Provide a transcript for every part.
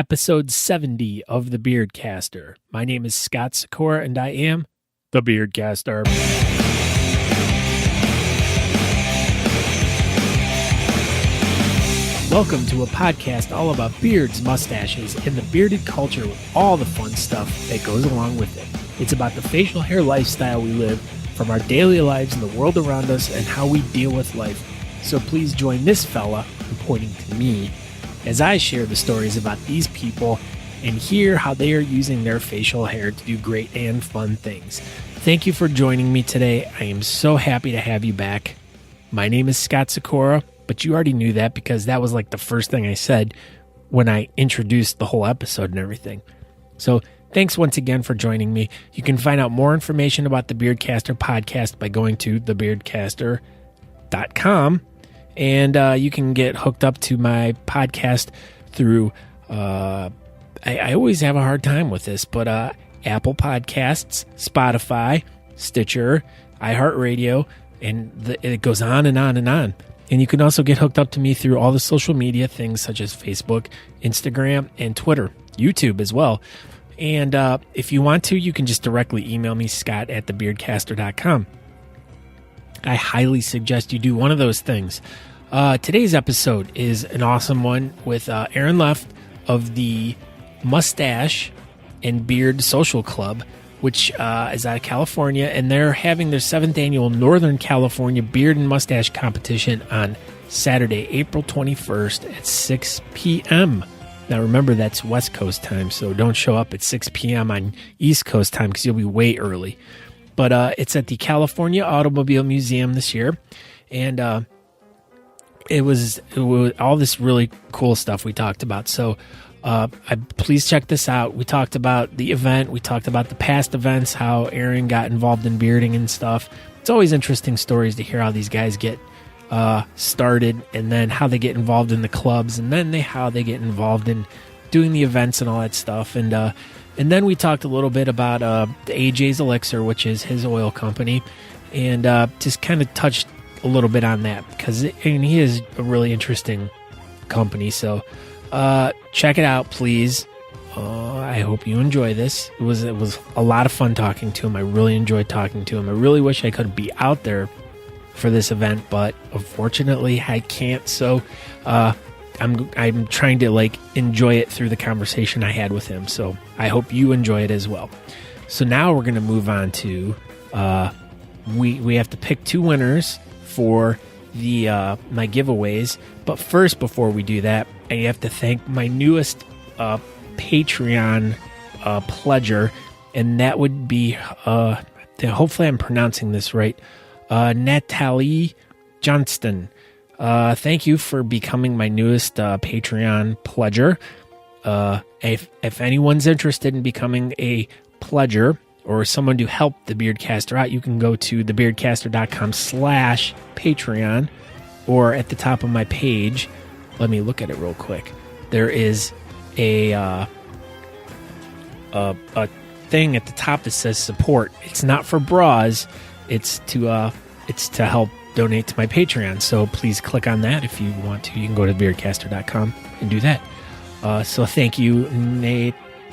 episode 70 of The Beardcaster. My name is Scott Sikora, and I am The Beardcaster. Welcome to a podcast all about beards, mustaches, and the bearded culture with all the fun stuff that goes along with it. It's about the facial hair lifestyle we live, from our daily lives and the world around us, and how we deal with life. So please join this fella, I'm pointing to me, as I share the stories about these people and hear how they are using their facial hair to do great and fun things. Thank you for joining me today. I am so happy to have you back. My name is Scott Sikora, but you already knew that because that was like the first thing I said when I introduced the whole episode and everything. So thanks once again for joining me. You can find out more information about the Beardcaster podcast by going to thebeardcaster.com. And you can get hooked up to my podcast through, I always have a hard time with this, but Apple Podcasts, Spotify, Stitcher, iHeartRadio, and it goes on and on and on. And you can also get hooked up to me through all the social media things such as Facebook, Instagram, and Twitter, YouTube as well. And if you want to, you can just directly email me, scott@thebeardcaster.com. I highly suggest you do one of those things. Today's episode is an awesome one with Aaron Leff of the Mustache and Beard Social Club, which is out of California, and they're having their 7th annual Northern California Beard and Mustache Competition on Saturday, April 21st at 6 p.m. Now remember, that's West Coast time, so don't show up at 6 p.m. on East Coast time because you'll be way early. But it's at the California Automobile Museum this year, and it was all this really cool stuff we talked about. So please check this out. We talked about the event. We talked about the past events, how Aaron got involved in bearding and stuff. It's always interesting stories to hear how these guys get started, and then how they get involved in the clubs, and then how they get involved in doing the events and all that stuff. And then we talked a little bit about the AJ's Elixir, which is his oil company, and just kind of touched a little bit on that because he is a really interesting company. So check it out, please. I hope you enjoy this. It was a lot of fun talking to him. I really enjoyed talking to him. I really wish I could be out there for this event, but unfortunately I can't. So I'm trying to enjoy it through the conversation I had with him. So I hope you enjoy it as well. So now we're going to move on to we have to pick 2 winners for the my giveaways. But first, before we do that, I have to thank my newest Patreon pledger, and that would be hopefully I'm pronouncing this right, Natalie Johnston. Thank you for becoming my newest Patreon pledger. If anyone's interested in becoming a pledger or someone to help the Beardcaster out, you can go to thebeardcaster.com/Patreon, or at the top of my page. Let me look at it real quick. There is a thing at the top that says support. It's not for bras. It's to help donate to my Patreon. So please click on that if you want to. You can go to beardcaster.com and do that. So thank you,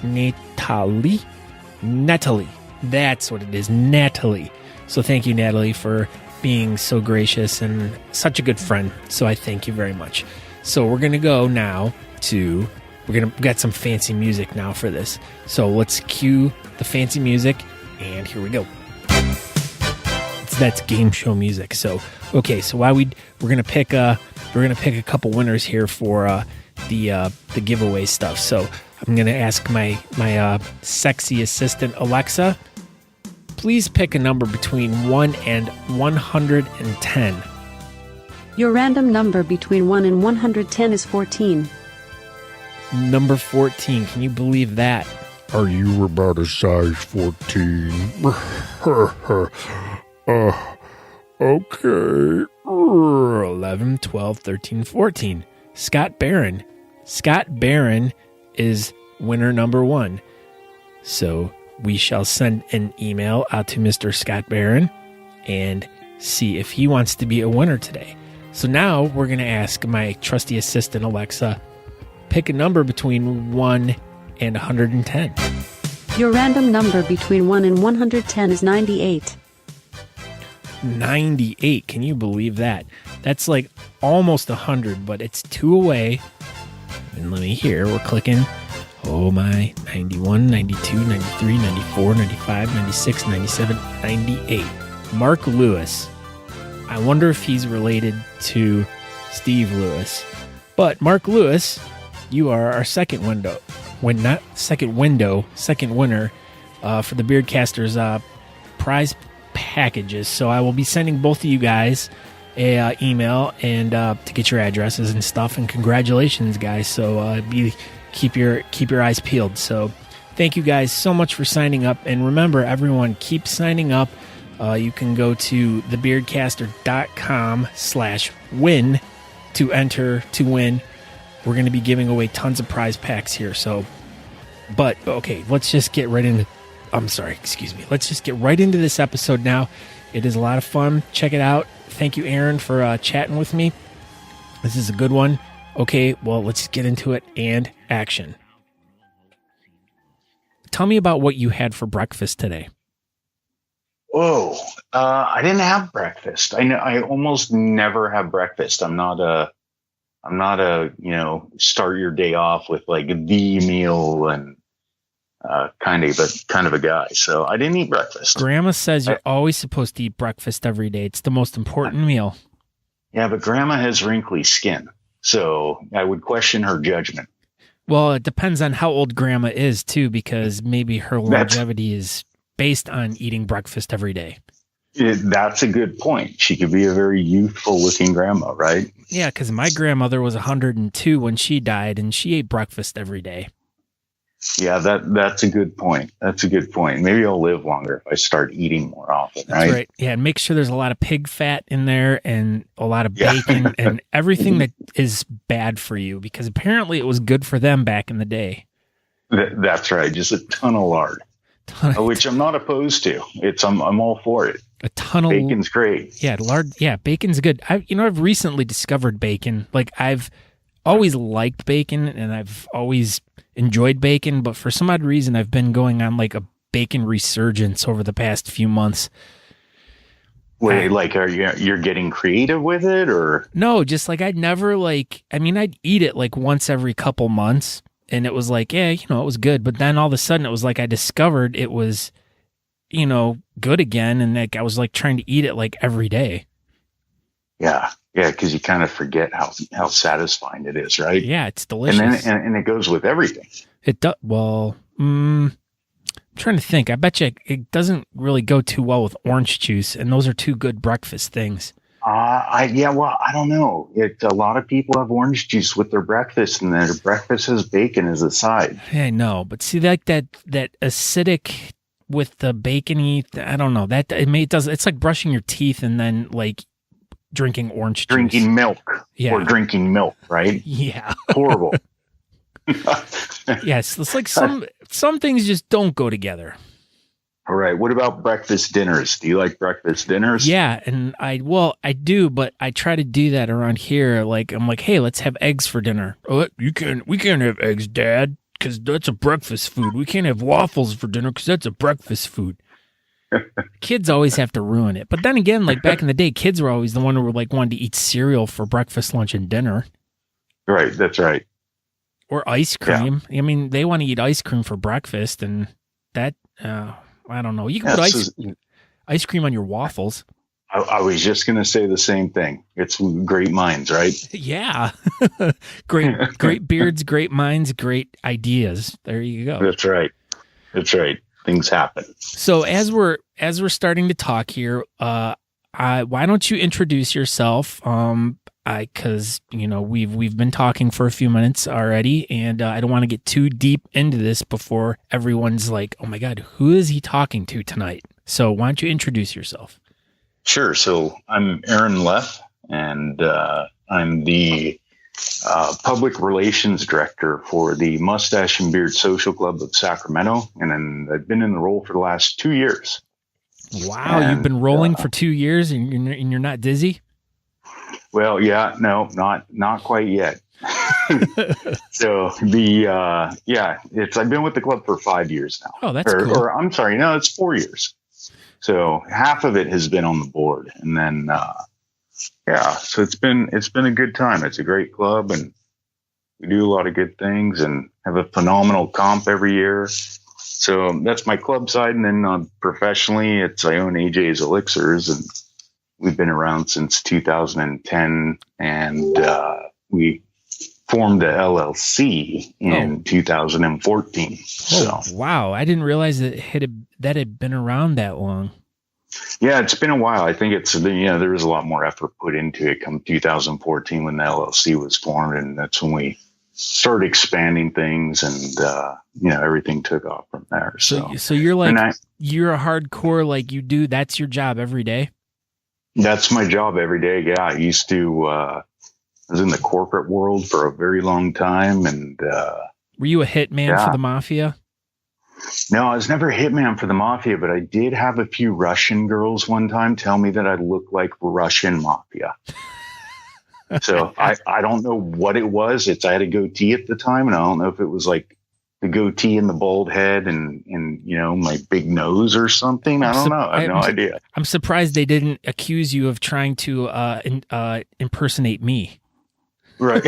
Natalie. That's what it is, Natalie. So thank you, Natalie, for being so gracious and such a good friend. So I thank you very much. So we're going to go now to, we got some fancy music now for this. So let's cue the fancy music, and here we go. That's game show music. So okay, so while we're gonna pick a couple winners here for the giveaway stuff. So I'm gonna ask my sexy assistant Alexa, please pick a number between 1 and 110. Your random number between 1 and 110 is 14. Number 14. Can you believe that? Are you about a size 14? Okay. 11, 12, 13, 14. Scott Barron. Scott Barron is winner number 1. So we shall send an email out to Mr. Scott Barron and see if he wants to be a winner today. So now we're going to ask my trusty assistant, Alexa, pick a number between 1 and 110. Your random number between 1 and 110 is 98. 98. Can you believe that? That's like almost 100, but it's 2 away. And let me hear. We're clicking. Oh my. 91, 92, 93, 94, 95, 96, 97, 98. Mark Lewis. I wonder if he's related to Steve Lewis. But Mark Lewis, you are our second winner for the Beardcasters prize packages. So I will be sending both of you guys a email and to get your addresses and stuff. And congratulations, guys! So keep your eyes peeled. So thank you guys so much for signing up. And remember, everyone, keep signing up. You can go to thebeardcaster.com/win to enter to win. We're going to be giving away tons of prize packs here. So, but okay, let's just get right into. Let's just get right into this episode now. It is a lot of fun. Check it out. Thank you, Aaron, for chatting with me. This is a good one. Okay, well, let's get into it and action. Tell me about what you had for breakfast today. Whoa, I didn't have breakfast. I almost never have breakfast. I'm not a start your day off with like the meal and kind of a guy. So I didn't eat breakfast. Grandma says you're always supposed to eat breakfast every day. It's the most important meal. Yeah, but Grandma has wrinkly skin, so I would question her judgment. Well, it depends on how old Grandma is too, because maybe her longevity is based on eating breakfast every day. That's a good point. She could be a very youthful looking grandma, right? Yeah, because my grandmother was 102 when she died, and she ate breakfast every day. Yeah, that's a good point. That's a good point. Maybe I'll live longer if I start eating more often, right? That's right. Yeah, and make sure there's a lot of pig fat in there and a lot of bacon and everything that is bad for you, because apparently it was good for them back in the day. That's right. Just a ton of lard, which I'm not opposed to. I'm all for it. A ton of bacon's great. Yeah, lard. Yeah, bacon's good. I've recently discovered bacon. Like, I've always liked bacon and I've always enjoyed bacon, but for some odd reason I've been going on like a bacon resurgence over the past few months. Wait, like you're getting creative with it, or no? Just like I'd eat it like once every couple months, and it was like, yeah, it was good. But then all of a sudden it was like I discovered it was, good again, and like I was like trying to eat it like every day. Yeah, because you kind of forget how satisfying it is, right? Yeah, it's delicious, and it goes with everything. It does. Well, I'm trying to think. I bet you it doesn't really go too well with orange juice, and those are two good breakfast things. I don't know. A lot of people have orange juice with their breakfast, and their breakfast has bacon as a side. I know, but see, like that acidic with the bacony, I don't know. It's like brushing your teeth and then like drinking orange juice. Drinking milk. Yeah. Or drinking milk, right? Yeah. Horrible. Yes, it's like some things just don't go together. All right. What about breakfast dinners? Do you like breakfast dinners? Yeah, and I do, but I try to do that around here. Like, I'm like, hey, let's have eggs for dinner. Oh, we can't have eggs, Dad, because that's a breakfast food. We can't have waffles for dinner because that's a breakfast food. Kids always have to ruin it. But then again, like back in the day, kids were always the one who were like wanted to eat cereal for breakfast, lunch, and dinner. Right, that's right. Or ice cream. Yeah. I mean, they want to eat ice cream for breakfast, and that I don't know. You can put ice cream on your waffles. I was just going to say the same thing. It's great minds, right? Yeah. Great beards, great minds, great ideas. There you go. That's right. Things happen. So as we're starting to talk here, why don't you introduce yourself? Because we've been talking for a few minutes already, and I don't want to get too deep into this before everyone's like, "Oh my God, who is he talking to tonight?" So why don't you introduce yourself? Sure. So I'm Aaron Leff, and I'm the public relations director for the Mustache and Beard Social Club of Sacramento, and then I've been in the role for the last 2 years. Wow, you've been rolling for 2 years, and you're not dizzy? Well, yeah, no, not quite yet. So I've been with the club for 5 years now. Oh, that's cool. Or I'm sorry, no, it's 4 years. So half of it has been on the board, and then so it's been a good time. It's a great club, and we do a lot of good things, and have a phenomenal comp every year. So that's my club side, and then professionally, I own AJ's Elixirs, and we've been around since 2010, and we formed the LLC in 2014. Oh, so wow! I didn't realize that had been around that long. Yeah, it's been a while. I think there was a lot more effort put into it come 2014 when the LLC was formed, and that's when we started expanding things, and everything took off from there. So you're you're a hardcore, like you do. That's your job every day. That's my job every day. Yeah, I used to. I was in the corporate world for a very long time, and were you a hitman for the mafia? No, I was never a hitman for the mafia, but I did have a few Russian girls one time tell me that I look like Russian mafia. So I don't know what it was. I had a goatee at the time, and I don't know if it was like the goatee and the bald head and my big nose or something. I don't know. I have no idea. I'm surprised they didn't accuse you of trying to impersonate me. Right.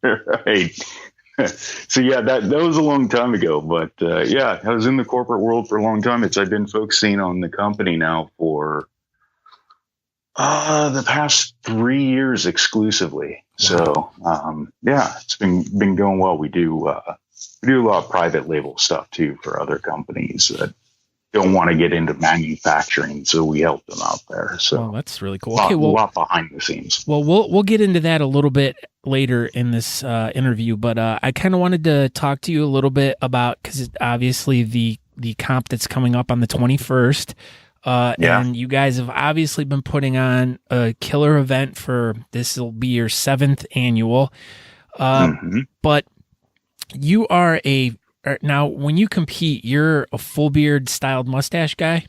Right. So that was a long time ago, but I was in the corporate world for a long time. I've been focusing on the company now for the past 3 years exclusively. So it's been going well. We do a lot of private label stuff too for other companies that don't want to get into manufacturing, so we help them out there. So that's really cool. A lot behind the scenes. Well, we'll get into that a little bit later in this interview, but I kind of wanted to talk to you a little bit about, because obviously the comp that's coming up on the 21st, and you guys have obviously been putting on a killer event for this. Will be your 7th annual, but you are now, when you compete, you're a full beard styled mustache guy?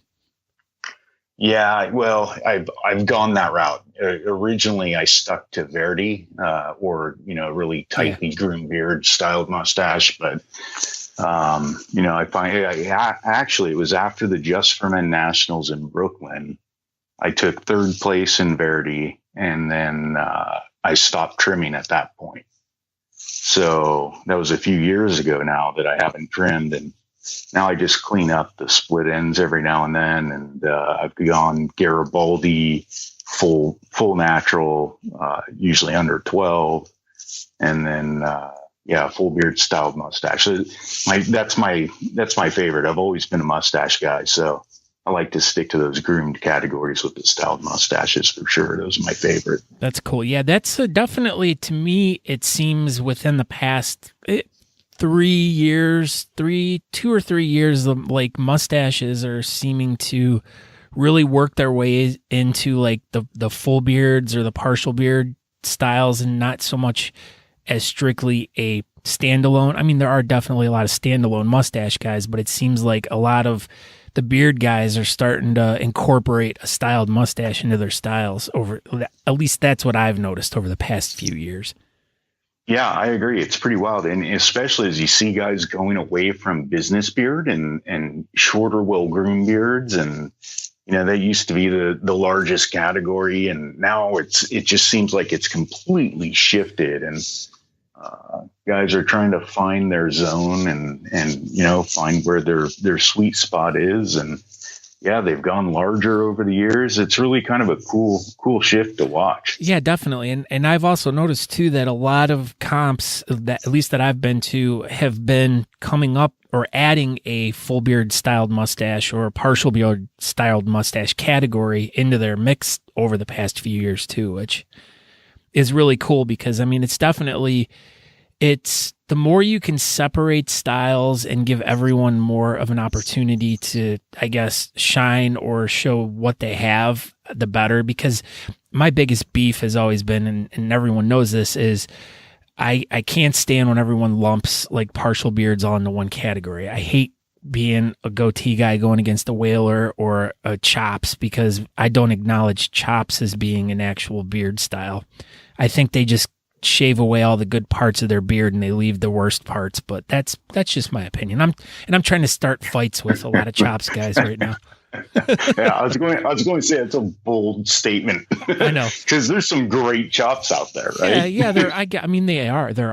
Yeah, well, I've gone that route. Originally, I stuck to Verdi, or really tightly groomed beard styled mustache. But I find actually it was after the Just for Men Nationals in Brooklyn. I took 3rd place in Verdi, and then I stopped trimming at that point. So that was a few years ago now that I haven't trimmed, and now I just clean up the split ends every now and then. And I've gone Garibaldi, full natural, usually under 12, and then full beard styled mustache. So that's my favorite. I've always been a mustache guy, so I like to stick to those groomed categories with the styled mustaches for sure. Those are my favorite. That's cool. Yeah, that's definitely, to me, it seems within the past 2 or 3 years, like mustaches are seeming to really work their way into like the full beards or the partial beard styles, and not so much as strictly a standalone. I mean, there are definitely a lot of standalone mustache guys, but it seems like a lot of the beard guys are starting to incorporate a styled mustache into their styles. At least that's what I've noticed over the past few years. Yeah, I agree. It's pretty wild. And especially as you see guys going away from business beard and shorter, well-groomed beards. And, that used to be the largest category. And now it just seems like it's completely shifted. And guys are trying to find their zone and find where their sweet spot is. And they've gone larger over the years. It's really kind of a cool shift to watch. Yeah, definitely. And I've also noticed too that a lot of comps that, at least that I've been to, have been coming up or adding a full beard styled mustache or a partial beard styled mustache category into their mix over the past few years too, which is really cool because, I mean, it's the more you can separate styles and give everyone more of an opportunity to, I guess, shine or show what they have, the better. Because my biggest beef has always been, and everyone knows this, is I can't stand when everyone lumps like partial beards all into one category. I hate being a goatee guy going against a whaler or a chops because I don't acknowledge chops as being an actual beard style. I think they just shave away all the good parts of their beard and they leave the worst parts. But that's just my opinion. I'm trying to start fights with a lot of chops guys right now. Yeah, I was going to say it's a bold statement. I know, because there's some great chops out there, right? Yeah. There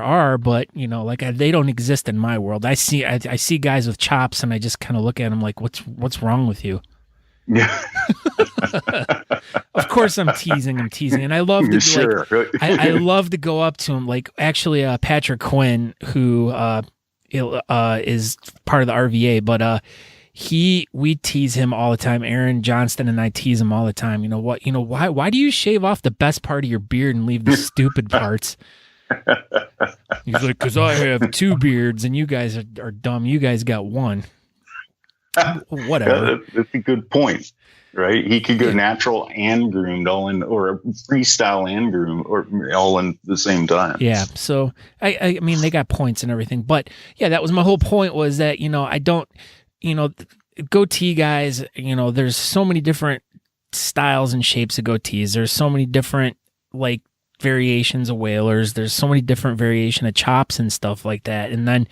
are, but like they don't exist in my world. I see guys with chops, and I just kind of look at them like, what's wrong with you? Yeah. Of course, I'm teasing, and I love to sure. I love to go up to him. Like actually, Patrick Quinn, who is part of the RVA, but we tease him all the time. Aaron Johnston and I tease him all the time. Why do you shave off the best part of your beard and leave the stupid parts? He's like, because I have 2 beards and you guys are dumb. You guys got 1. Whatever. That's a good point, right? He could go natural and groomed or freestyle and groomed, or all in the same time. Yeah. So I mean, they got points and everything, but yeah, that was my whole point, was that, I don't, goatee guys, there's so many different styles and shapes of goatees. There's so many different like variations of whalers. There's so many different variation of chops and stuff like that. And then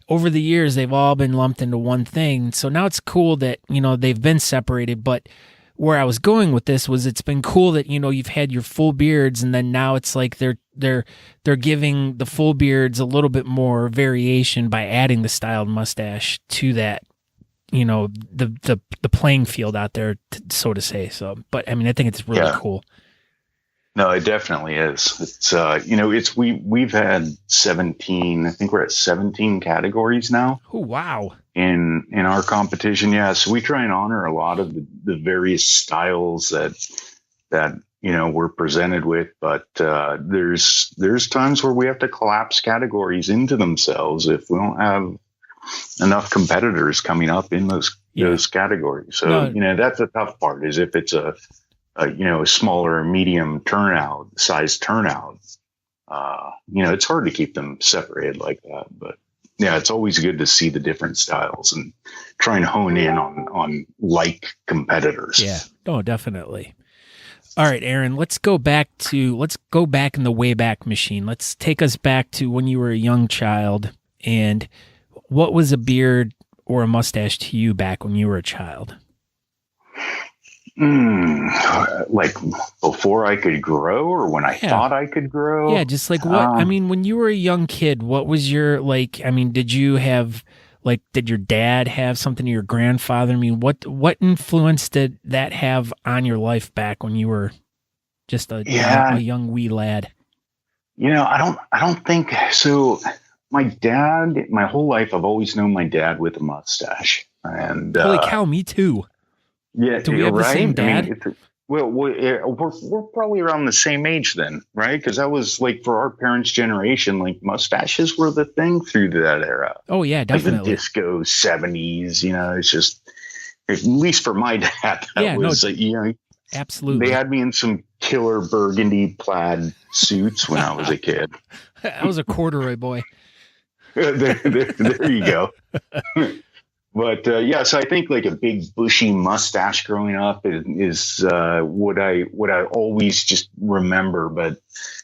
over the years, they've all been lumped into one thing. So now it's cool that, they've been separated. But where I was going with this was, it's been cool that, you've had your full beards, and then now it's like they're giving the full beards a little bit more variation by adding the styled mustache to that, the playing field out there, so to say. So, but I mean, I think it's really cool. No, it definitely is. It's we've had 17. I think we're at 17 categories now. Oh, wow! In our competition, yeah. So we try and honor a lot of the various styles that we're presented with. But there's times where we have to collapse categories into themselves if we don't have enough competitors coming up in those categories. So that's the tough part. Is if it's a smaller, medium size turnout, it's hard to keep them separated like that. But yeah, it's always good to see the different styles and try and hone in on like competitors. Yeah, oh, definitely. All right, Aaron, let's go back in the Wayback Machine. Let's take us back to when you were a young child, and what was a beard or a mustache to you back when you were a child? Like before I could grow, or when I thought I could grow? Yeah, just like what, I mean, when you were a young kid, what was your, like, I mean, did you have, like, did your dad have something, or your grandfather? I mean, what influence did that have on your life back when you were just a young wee lad? I don't think so. My dad, my whole life, I've always known my dad with a mustache. And holy cow, me too. Yeah, do we have the same dad? I mean, we're probably around the same age then, right? Because that was like for our parents' generation, like mustaches were the thing through that era. Oh yeah, definitely. Like the disco 70s, it's just, at least for my dad, absolutely. They had me in some killer burgundy plaid suits when I was a kid. I was a corduroy boy. there you go. But so I think like a big bushy mustache growing up is what I always just remember. But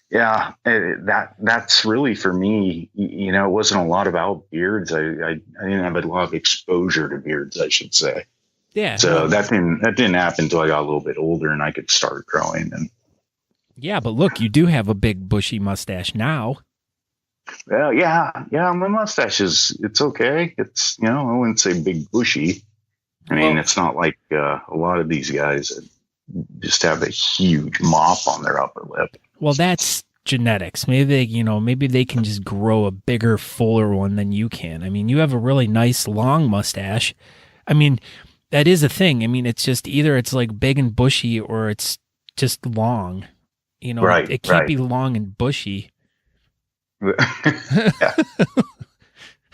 yeah, that's really for me. It wasn't a lot about beards. I didn't have a lot of exposure to beards, I should say. Yeah. So that didn't happen until I got a little bit older and I could start growing. And yeah, but look, you do have a big bushy mustache now. Well, yeah. My mustache it's okay. It's, I wouldn't say big bushy. I mean, it's not like a lot of these guys that just have a huge mop on their upper lip. Well, that's genetics. Maybe they can just grow a bigger, fuller one than you can. I mean, you have a really nice long mustache. I mean, that is a thing. I mean, it's just either it's like big and bushy or it's just long. Right, it can't be long and bushy. Yeah.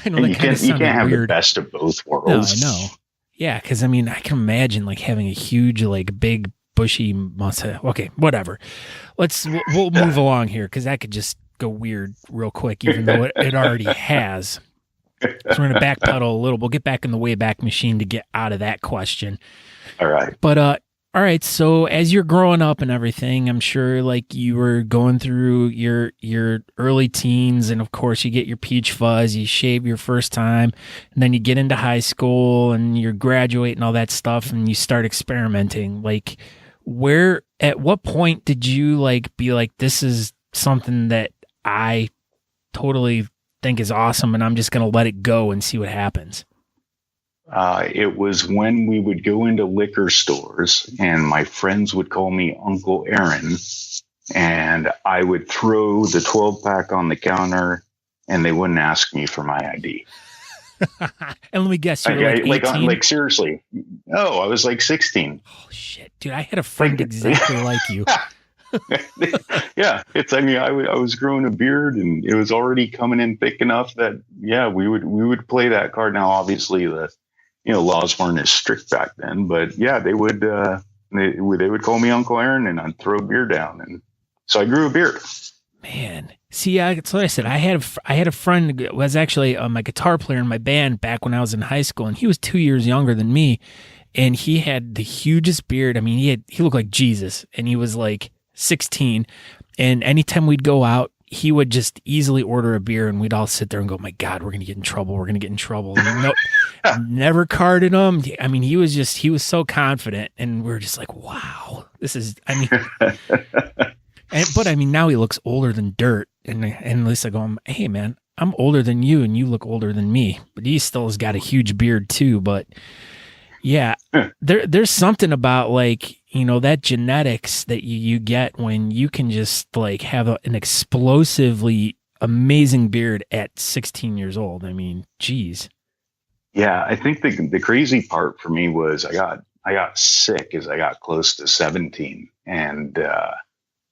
I know you can't have weird. The best of both worlds. No, I know. Yeah, because I mean, I can imagine like having a huge, like big, bushy mustache. Okay, whatever. We'll move along here because that could just go weird real quick, even though it already has. So we're going to backpedal a little. We'll get back in the Wayback Machine to get out of that question. All right. But All right, so as you're growing up and everything, I'm sure like you were going through your early teens, and of course you get your peach fuzz, you shave your first time, and then you get into high school and you're graduating and all that stuff, and you start experimenting. Like, at what point did you like be like, this is something that I totally think is awesome, and I'm just gonna let it go and see what happens? It was when we would go into liquor stores and my friends would call me Uncle Aaron, and I would throw the 12-pack on the counter and they wouldn't ask me for my ID. And let me guess, you were like 18? Like seriously. No, I was like 16. Oh, shit. Dude, I had a friend exactly like you. Yeah, I was growing a beard and it was already coming in thick enough that, yeah, we would play that card. Now, obviously, the laws weren't as strict back then, but yeah, they would call me Uncle Aaron and I'd throw beer down, and so I grew a beard. Man, see, that's what I said. I had a friend who was actually my guitar player in my band back when I was in high school, and he was 2 years younger than me, and he had the hugest beard. I mean, he looked like Jesus, and he was like 16, and anytime we'd go out, he would just easily order a beer, and we'd all sit there and go, my God, we're going to get in trouble. We're going to get in trouble. No, never carded him. I mean, he was so confident, and we were just like, wow, but I mean, now he looks older than dirt. And at least I go, hey man, I'm older than you and you look older than me, but he still has got a huge beard too. But yeah, there's something about like, that genetics that you get when you can just like have an explosively amazing beard at 16 years old. I mean, geez. Yeah. I think the crazy part for me was I got sick as I got close to 17, and,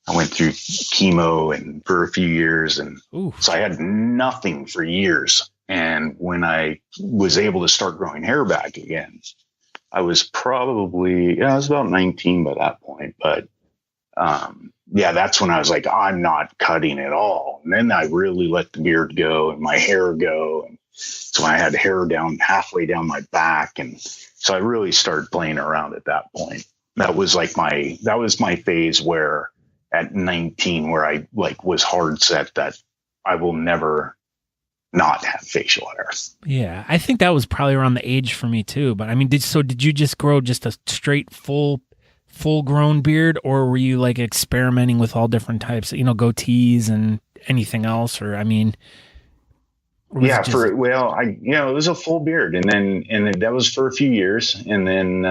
I went through chemo and for a few years, and so I had nothing for years. And when I was able to start growing hair back again, I was probably, I was about 19 by that point. But that's when I was like, I'm not cutting at all. And then I really let the beard go and my hair go. And so I had hair down halfway down my back. And so I really started playing around at that point. That was my phase where at 19, where I like was hard set that I will never not have facial hair. Yeah, I think that was probably around the age for me too. But I mean, did you just grow just a straight full grown beard, or were you like experimenting with all different types, goatees and anything else? Or I mean, yeah, it was a full beard, and then that was for a few years, and then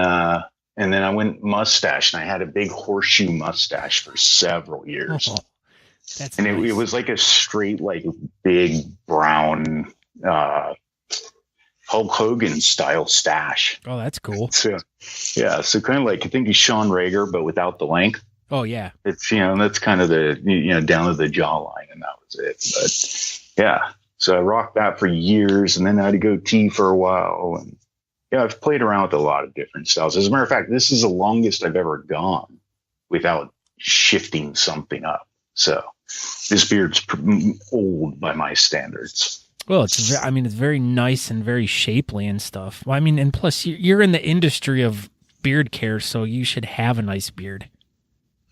I went mustache, and I had a big horseshoe mustache for several years. Oh, that's and nice. it was like a straight, like big brown Hulk Hogan style stash. Oh, that's cool. So, yeah, so kind of like, I think he's Sean Rager, but without the length. Oh yeah, it's that's kind of the down to the jawline, and that was it. But yeah, so I rocked that for years, and then I had to go goatee for a while, and yeah, I've played around with a lot of different styles. As a matter of fact, this is the longest I've ever gone without shifting something up. So this beard's old by my standards. Well, it's very nice and very shapely and stuff. Well, I mean, and plus you're in the industry of beard care, so you should have a nice beard.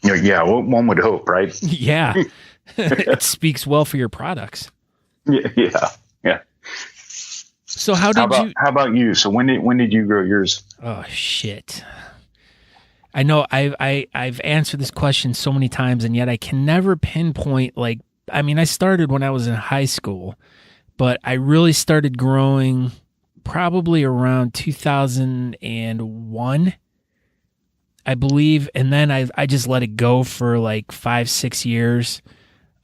Yeah, well, one would hope, right? Yeah. It speaks well for your products. Yeah. So how about you? So when did you grow yours? Oh shit. I know I've answered this question so many times, and yet I can never pinpoint, like, I mean, I started when I was in high school, but I really started growing probably around 2001, I believe. And then I just let it go for like 5-6 years.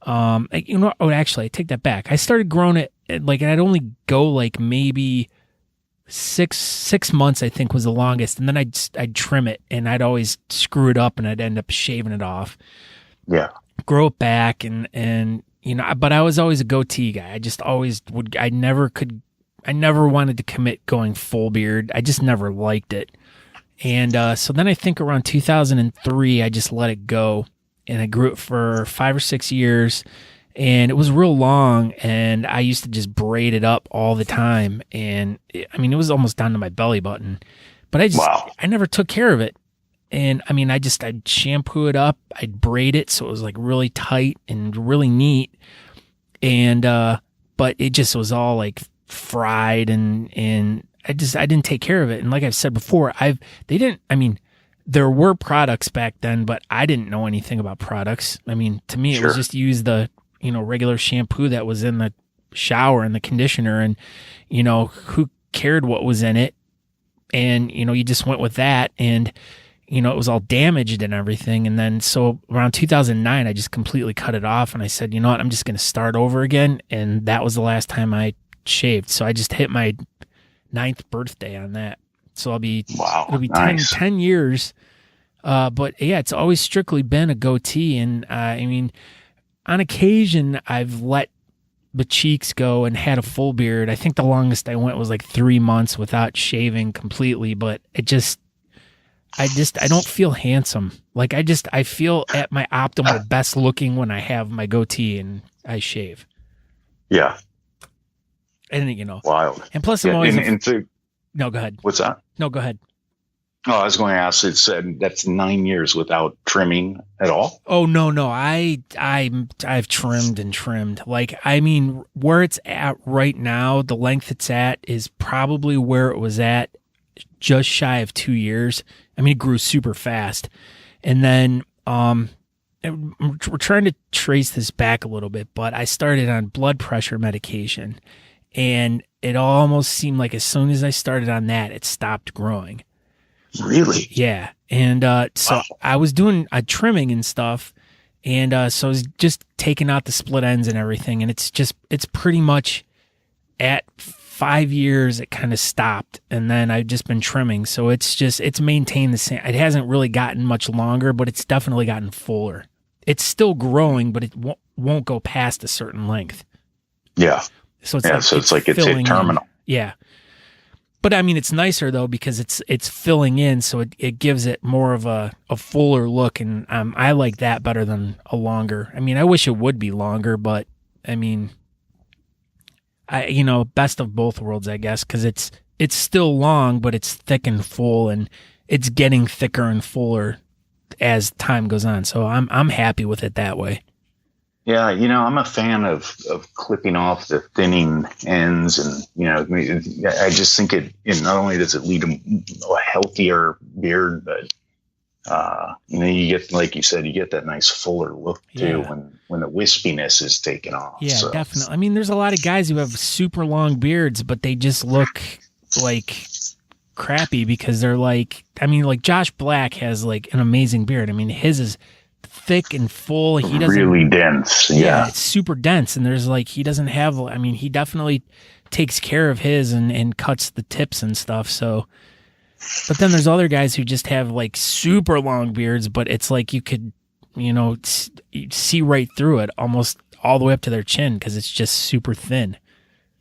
Actually I take that back. I started growing it like, and I'd only go like maybe six months, I think was the longest. And then I'd trim it, and I'd always screw it up, and I'd end up shaving it off. Yeah. Grow it back. And but I was always a goatee guy. I just always would, I never wanted to commit going full beard. I just never liked it. And, so then I think around 2003, I just let it go, and I grew it for 5 or 6 years. And it was real long, and I used to just braid it up all the time. And it was almost down to my belly button, but I never took care of it. And I mean, I'd shampoo it up, I'd braid it so it was like really tight and really neat. And, but it just was all like fried and I didn't take care of it. And like I've said before, there were products back then, but I didn't know anything about products. I mean, to me, it was just use the, regular shampoo that was in the shower and the conditioner, and, who cared what was in it? And, you just went with that, and, it was all damaged and everything. And then, so around 2009, I just completely cut it off, and I said, you know what, I'm just going to start over again. And that was the last time I shaved. So I just hit my 9th birthday on that. So it'll be nice. 10 years. But yeah, it's always strictly been a goatee. And I mean, on occasion, I've let the cheeks go and had a full beard. I think the longest I went was like 3 months without shaving completely, but I don't feel handsome. Like I feel at my optimal best looking when I have my goatee and I shave. Yeah. And wild. And plus I'm always, no, go ahead. What's that? No, go ahead. Oh, I was going to ask, it said that's 9 years without trimming at all? Oh, no. I've trimmed and trimmed. Like, I mean, where it's at right now, the length it's at is probably where it was at just shy of 2 years. I mean, it grew super fast. And then we're trying to trace this back a little bit, but I started on blood pressure medication, and it almost seemed like as soon as I started on that, it stopped growing. Really? Yeah. And so I was doing trimming and stuff, and so I was just taking out the split ends and everything, and it's pretty much at 5 years it kind of stopped, and then I've just been trimming. So it's maintained the same. It hasn't really gotten much longer, but it's definitely gotten fuller. It's still growing, but it won't go past a certain length. Yeah. So it's hit terminal. Yeah. But I mean, it's nicer though, because it's filling in, so it gives it more of a fuller look, and I like that better than a longer. I mean, I wish it would be longer, but I mean, best of both worlds, I guess, because it's still long, but it's thick and full, and it's getting thicker and fuller as time goes on. So I'm happy with it that way. Yeah, I'm a fan of clipping off the thinning ends, and I just think it not only does it lead to a healthier beard, but you get, like you said, you get that nice fuller look too when the wispiness is taken off. Yeah, so. Definitely. I mean, there's a lot of guys who have super long beards, but they just look like crappy because they're like Josh Black has like an amazing beard. I mean, his is thick and full. He doesn't really dense. Yeah, it's super dense, and there's like he doesn't have. I mean, he definitely takes care of his and cuts the tips and stuff. So, but then there's other guys who just have like super long beards, but it's like you could see right through it, almost all the way up to their chin because it's just super thin.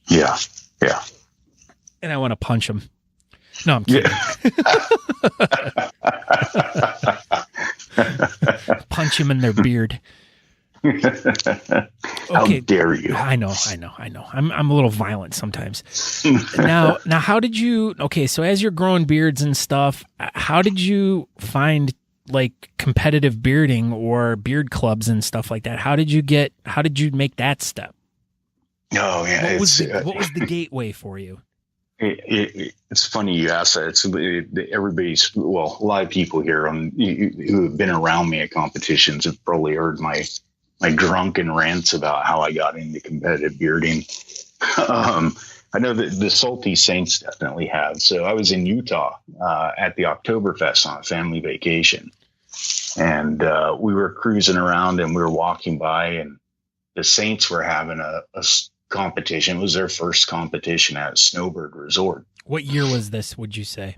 Yeah. And I want to punch them. No, I'm kidding. Yeah. Punch him in their beard. How dare you? I know. I'm a little violent sometimes. Now, how did you? Okay, so as you're growing beards and stuff, how did you find like competitive bearding or beard clubs and stuff like that? How did you make that step? Oh yeah, what was the gateway for you? It's funny you ask that. It's a lot of people here who have been around me at competitions have probably heard my drunken rants about how I got into competitive bearding. I know that the Salty Saints definitely have. So I was in Utah at the Oktoberfest on a family vacation, and we were cruising around and we were walking by, and the Saints were having a competition. It was their first competition at Snowbird Resort. What year was this, would you say?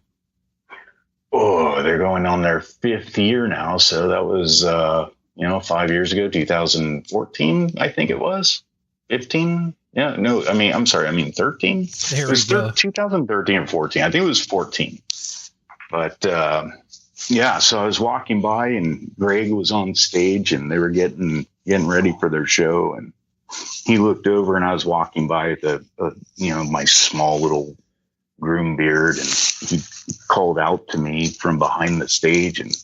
Oh, they're going on their 5th year now. So that was, 5 years ago, 2014, I think it was. 15? Yeah, no, I'm sorry, 13? There it was we go. 2013 or 14. I think it was 14. But, so I was walking by and Greg was on stage and they were getting ready for their show, and he looked over and I was walking by my small little groom beard, and he called out to me from behind the stage and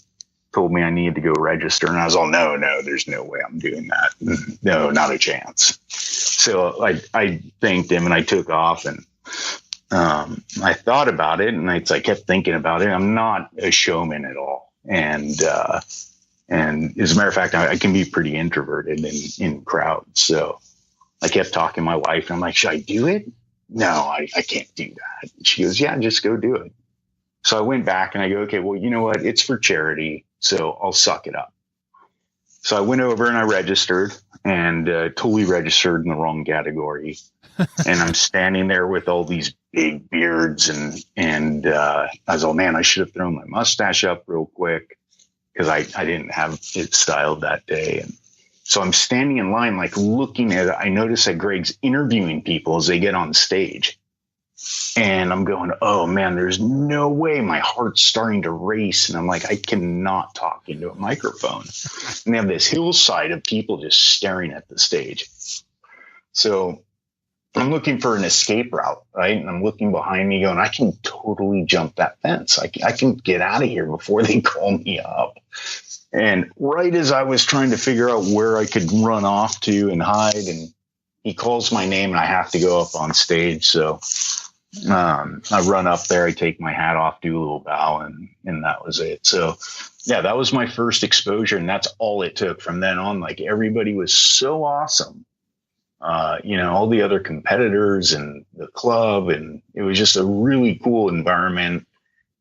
told me I needed to go register. And I was all, no, there's no way I'm doing that. No, not a chance. So I thanked him and I took off, and I thought about it, and I kept thinking about it. I'm not a showman at all. And as a matter of fact, I can be pretty introverted in crowds. So I kept talking to my wife, and I'm like, should I do it? No, I can't do that. And she goes, yeah, just go do it. So I went back and I go, okay, well, you know what? It's for charity, so I'll suck it up. So I went over and I registered, and totally registered in the wrong category. And I'm standing there with all these big beards, and I was, oh man, I should have thrown my mustache up real quick, because I didn't have it styled that day. And so I'm standing in line, like looking at it. I notice that Greg's interviewing people as they get on stage. And I'm going, oh man, there's no way. My heart's starting to race. And I'm like, I cannot talk into a microphone. And they have this hillside of people just staring at the stage. So I'm looking for an escape route, right? And I'm looking behind me going, I can totally jump that fence. I can get out of here before they call me up. And right as I was trying to figure out where I could run off to and hide, and he calls my name and I have to go up on stage. So I run up there, I take my hat off, do a little bow, and that was it. So yeah, that was my first exposure, and that's all it took. From then on, like, everybody was so awesome. All the other competitors and the club, and it was just a really cool environment.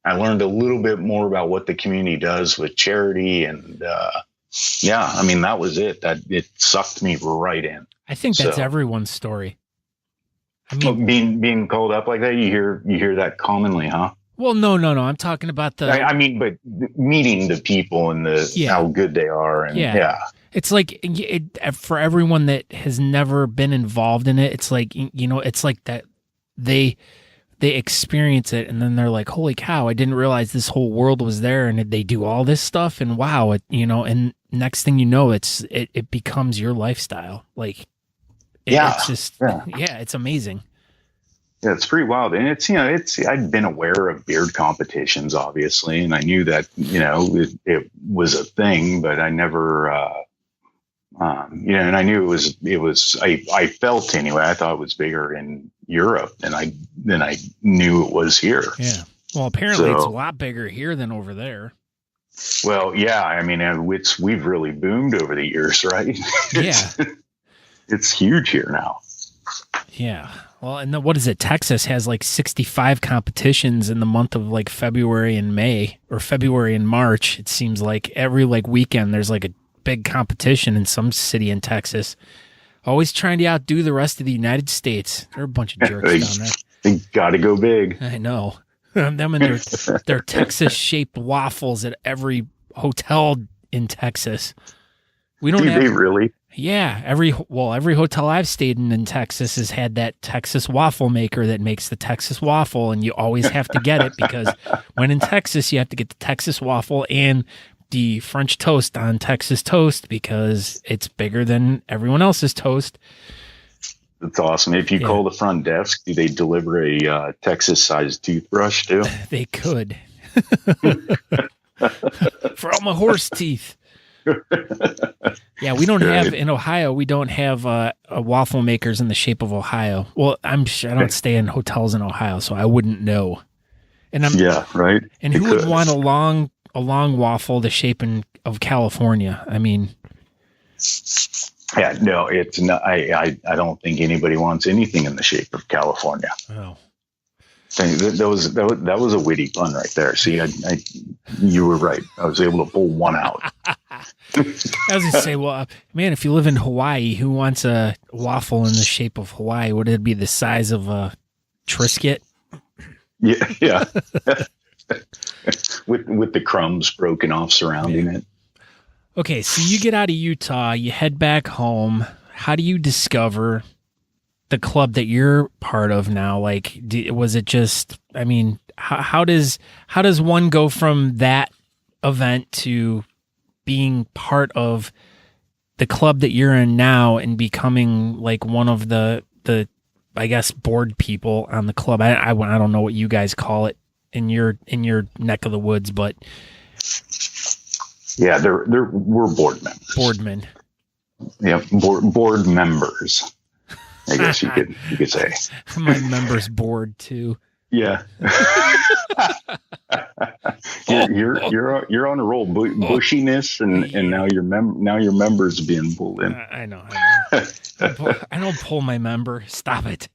I learned a little bit more about what the community does with charity, and that was it. That it sucked me right in. I think that's everyone's story. I mean, being called up like that, you hear that commonly, huh? Well, no. I'm talking about but meeting the people and how good they are, and It's like for everyone that has never been involved in it, it's like, it's like that they experience it, and then they're like, holy cow, I didn't realize this whole world was there, and they do all this stuff, and wow, and next thing you know, it becomes your lifestyle. Like, it's just, it's amazing. Yeah, it's pretty wild. And I'd been aware of beard competitions, obviously, and I knew that, it was a thing, but I never, and I knew it was, I felt anyway, I thought it was bigger in Europe than I knew it was here. Yeah. Well, apparently it's a lot bigger here than over there. Well, yeah. I mean, we've really boomed over the years, right? Yeah. It's huge here now. Yeah. Well, and what is it? Texas has like 65 competitions in the month of like February and May, or February and March. It seems like every weekend there's like a big competition in some city in Texas. Always trying to outdo the rest of the United States. They're a bunch of jerks down there. They got to go big. I know. Them and their Texas-shaped waffles at every hotel in Texas. We don't have... they really? Yeah. Every hotel I've stayed in Texas has had that Texas waffle maker that makes the Texas waffle, and you always have to get it, because when in Texas, you have to get the Texas waffle and the French toast on Texas toast, because it's bigger than everyone else's toast. That's awesome. If you call the front desk, do they deliver a Texas-sized toothbrush too? They could. For all my horse teeth. Yeah, we don't have, in Ohio, we don't have waffle makers in the shape of Ohio. Well, I don't stay in hotels in Ohio, so I wouldn't know. And right. And who would want a long waffle the shape of California? I mean, yeah, no, it's not. I don't think anybody wants anything in the shape of California. Oh, that was a witty pun right there. See, you were right. I was able to pull one out. I was going to say, well, man, if you live in Hawaii, who wants a waffle in the shape of Hawaii? Would it be the size of a Triscuit? Yeah. with the crumbs broken off surrounding it. Okay, so you get out of Utah, you head back home. How do you discover the club that you're part of now? Like, was it just, I mean, how does one go from that event to being part of the club that you're in now and becoming like one of the I guess, board people on the club. I don't know what you guys call it in your neck of the woods, but yeah, we're board members. Boardmen. Yeah, board members. I guess you could say. My member's bored too. Yeah. you're on a roll, bushiness, and now your member's being pulled in. I know. I don't pull my member. Stop it.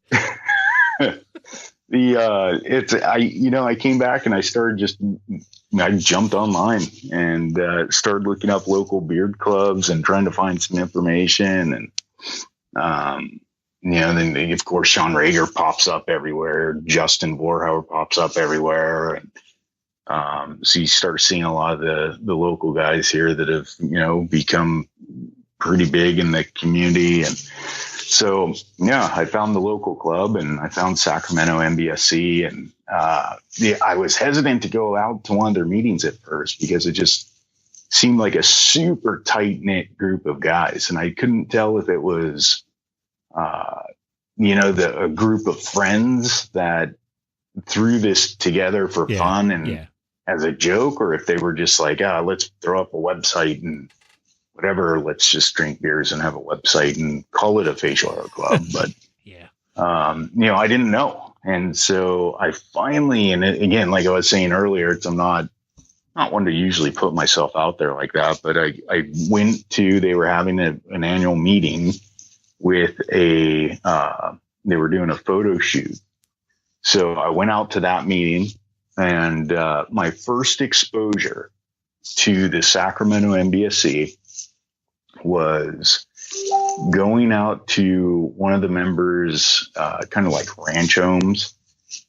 I came back and I jumped online and started looking up local beard clubs and trying to find some information. And, then of course, Sean Rager pops up everywhere. Justin Vorhauer pops up everywhere. And so you start seeing a lot of the local guys here that have, become pretty big in the community. And so, I found the local club and I found Sacramento NBSC, and I was hesitant to go out to one of their meetings at first because it just seemed like a super tight knit group of guys. And I couldn't tell if it was, a group of friends that threw this together for fun and as a joke, or if they were just like, let's throw up a website and whatever, let's just drink beers and have a website and call it a facial hair club. But, I didn't know. And so I finally, and again, like I was saying earlier, I'm not one to usually put myself out there like that, but I went to, they were having an annual meeting with they were doing a photo shoot. So I went out to that meeting, and my first exposure to the Sacramento NBSC was going out to one of the members, kind of like ranch homes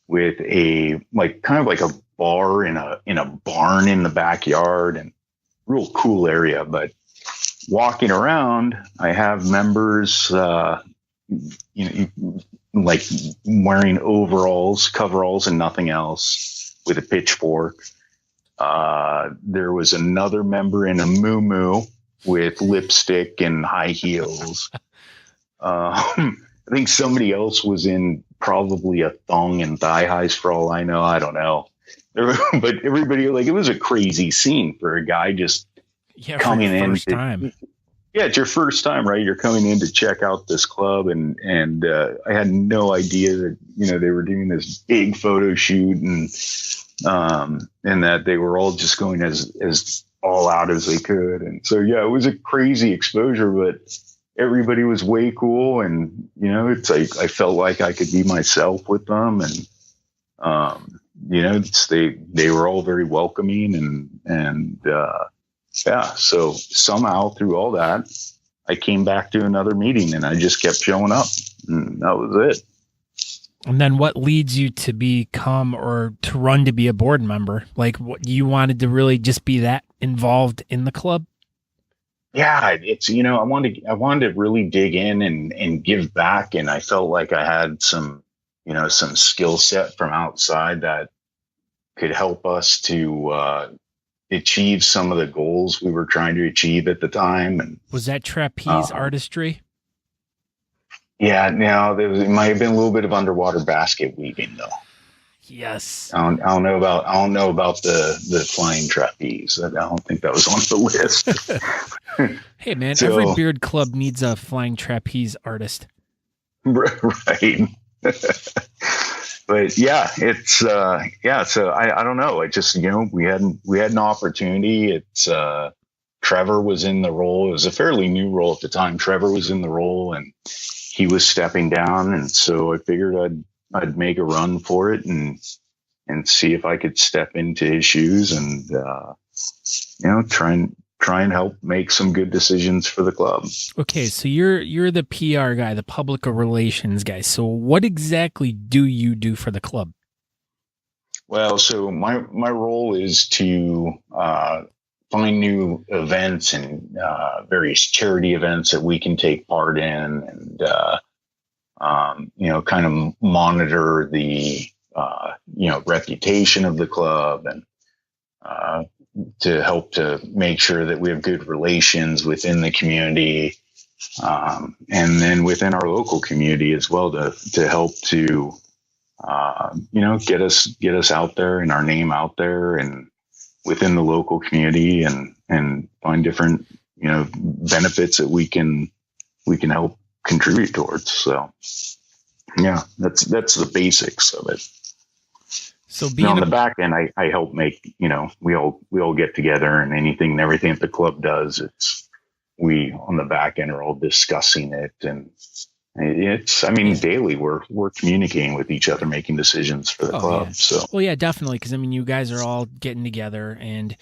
with a bar in a barn in the backyard, and real cool area. But walking around, I have members, like wearing coveralls and nothing else, with a pitchfork. There was another member in a muumuu with lipstick and high heels. I think somebody else was in probably a thong and thigh highs for all I know. I don't know. But everybody, it was a crazy scene for a guy just coming in. First time. Yeah, it's your first time, right? You're coming in to check out this club, and I had no idea that they were doing this big photo shoot, and that they were all just going as all out as they could. And so it was a crazy exposure, but everybody was way cool, and it's like I felt like I could be myself with them, and they were all very welcoming, and so somehow through all that, I came back to another meeting, and I just kept showing up, and that was it. And then what leads you to become or to run to be a board member? Like, what, you wanted to really just be that involved in the club? Yeah, it's, I wanted to really dig in and give back. And I felt like I had some skill set from outside that could help us to achieve some of the goals we were trying to achieve at the time. And was that trapeze artistry? Yeah, no, it might have been a little bit of underwater basket weaving, though. Yes. I don't know about the flying trapeze. I don't think that was on the list. Hey, man, every beard club needs a flying trapeze artist. Right. But yeah, it's so I don't know. It just we had an opportunity. It's Trevor was in the role. It was a fairly new role at the time. Trevor was in the role, and he was stepping down, and so I figured I'd make a run for it and see if I could step into his shoes and try and help make some good decisions for the club. Okay, so you're the PR guy, the public relations guy. So what exactly do you do for the club? Well, so my role is to find new events and various charity events that we can take part in, and kind of monitor the reputation of the club, and to help to make sure that we have good relations within the community. And then within our local community as well to help to, get us out there and our name out there and within the local community and find different, benefits that we can help contribute towards. So yeah, that's the basics of it. So being on the back end, I help make, we all get together and anything and everything that the club does. We on the back end are all discussing it, and daily we're communicating with each other, making decisions for the club. Yeah. So, well, yeah, definitely. Cause you guys are all getting together and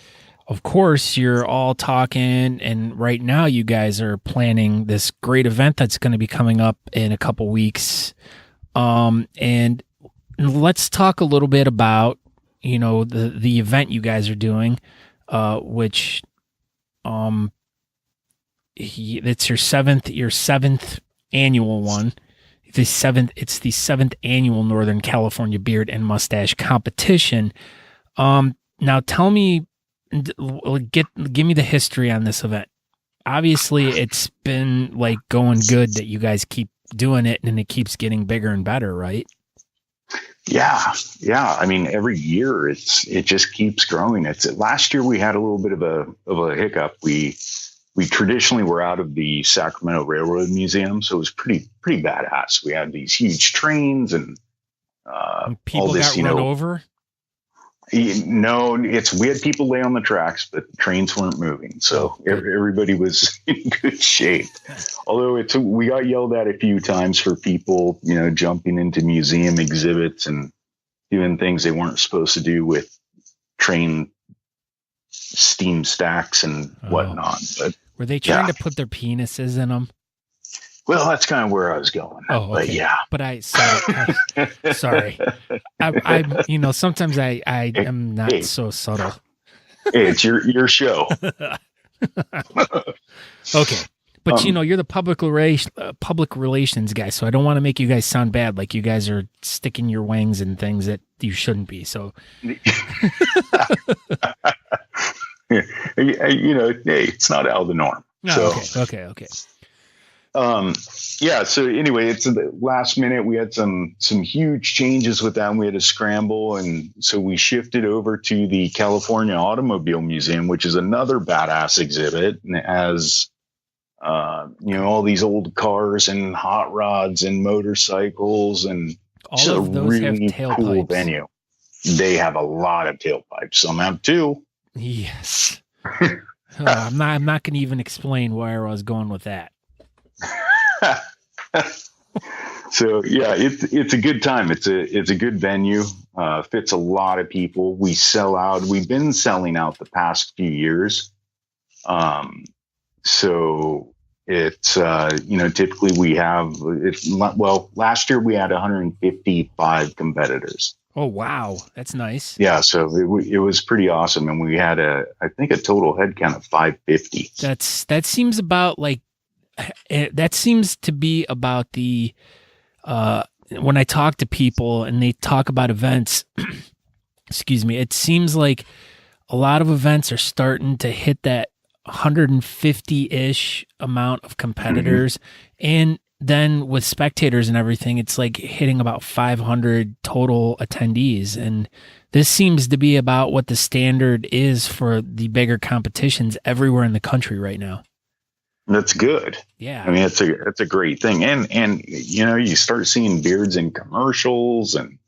of course you're all talking, and right now you guys are planning this great event that's going to be coming up in a couple weeks. And let's talk a little bit about, the event you guys are doing, which, it's your seventh annual one. It's the seventh annual Northern California Beard and Mustache competition. Now tell me, give me the history on this event. Obviously it's been like going good that you guys keep doing it and it keeps getting bigger and better, right? Yeah. Every year it just keeps growing. Last year we had a little bit of a hiccup. We traditionally were out of the Sacramento Railroad Museum, so it was pretty badass. We had these huge trains and people all this, got run over. No, we had people lay on the tracks, but the trains weren't moving, so everybody was in good shape. Although we got yelled at a few times for people, jumping into museum exhibits and doing things they weren't supposed to do with train steam stacks and whatnot. But were they trying to put their penises in them? Well, that's kind of where I was going. Oh, okay. But yeah. But sorry. I sometimes I am not so subtle. Hey, it's your show. Okay. But you're the public relations guy, so I don't want to make you guys sound bad, like you guys are sticking your wangs in things that you shouldn't be. So, hey, it's not out of the norm. No, so. Okay. So anyway, it's the last minute. We had some huge changes with that, and we had to scramble. And so we shifted over to the California Automobile Museum, which is another badass exhibit. And it has, all these old cars and hot rods and motorcycles, and all of those really have cool venue. They have a lot of tailpipes. Some have two. Yes. I'm not going to even explain where I was going with that. So yeah, it's a good time. It's a good venue. Fits a lot of people. We sell out. We've been selling out the past few years. So it's typically we have last year we had 155 competitors. Oh wow, that's nice. Yeah, so it was pretty awesome, and we had I think a total head count of 550. That seems about like. That seems to be about the when I talk to people and they talk about events, excuse me, it seems like a lot of events are starting to hit that 150-ish amount of competitors. Mm-hmm. And then with spectators and everything, it's like hitting about 500 total attendees. And this seems to be about what the standard is for the bigger competitions everywhere in the country right now. That's good. Yeah. I mean, it's a great thing. And you start seeing beards in commercials and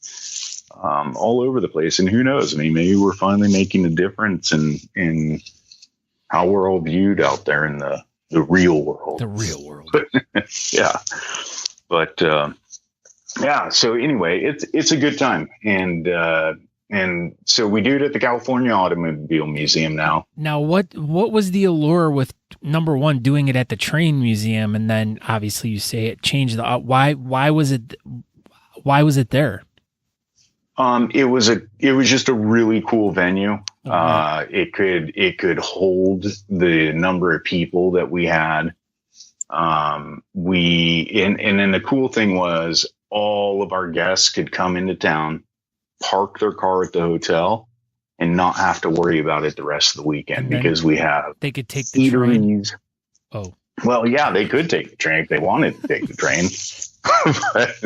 all over the place. And who knows? I mean, maybe we're finally making a difference in how we're all viewed out there in the real world. The real world. Yeah. But so anyway, it's a good time. And so we do it at the California Automobile Museum now. Now, what was the allure with, number one, doing it at the train museum, and then obviously you say it changed the why was it there? It was just a really cool venue. Okay. It could hold the number of people that we had. And then the cool thing was all of our guests could come into town, park their car at the hotel, and not have to worry about it the rest of the weekend, because we have they could take the train. Oh, Well, yeah, they could take the train if they wanted to take the train. But,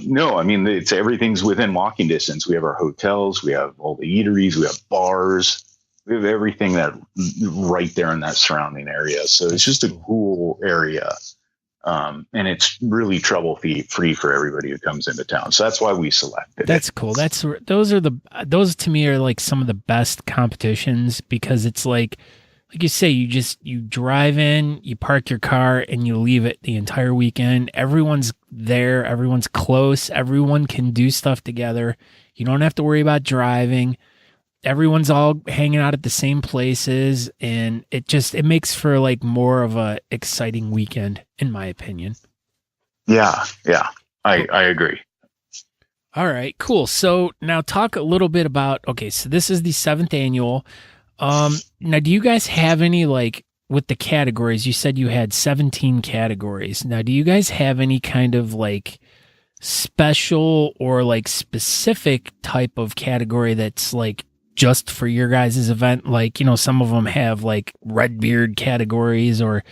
no, I mean, everything's within walking distance. We have our hotels, we have all the eateries, we have bars, we have everything that right there in that surrounding area. So it's just a cool area. And it's really trouble free for everybody who comes into town. So that's why we selected That's it. cool. Those to me are like some of the best competitions, because it's like you say, you drive in, you park your car, and you leave it the entire weekend. Everyone's there. Everyone's close. Everyone can do stuff together. You don't have to worry about driving. Everyone's all hanging out at the same places, and it makes for like more of a exciting weekend, in my opinion. Yeah, I agree. All right, cool. So now talk a little bit about, okay, so this is the 7th annual. Now, do you guys have any, like, with the categories? You said you had 17 categories. Now, do you guys have any kind of like special or like specific type of category that's like just for your guys' event? Like, some of them have like red beard categories, or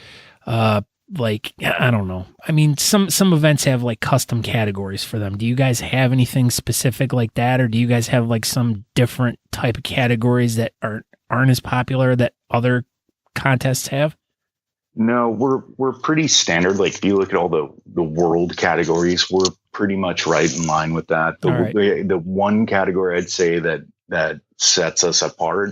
like, I don't know. I mean, some events have like custom categories for them. Do you guys have anything specific like that, or do you guys have like some different type of categories that aren't as popular that other contests have? No, we're pretty standard. Like if you look at all the world categories, we're pretty much right in line with that. The one category I'd say that sets us apart,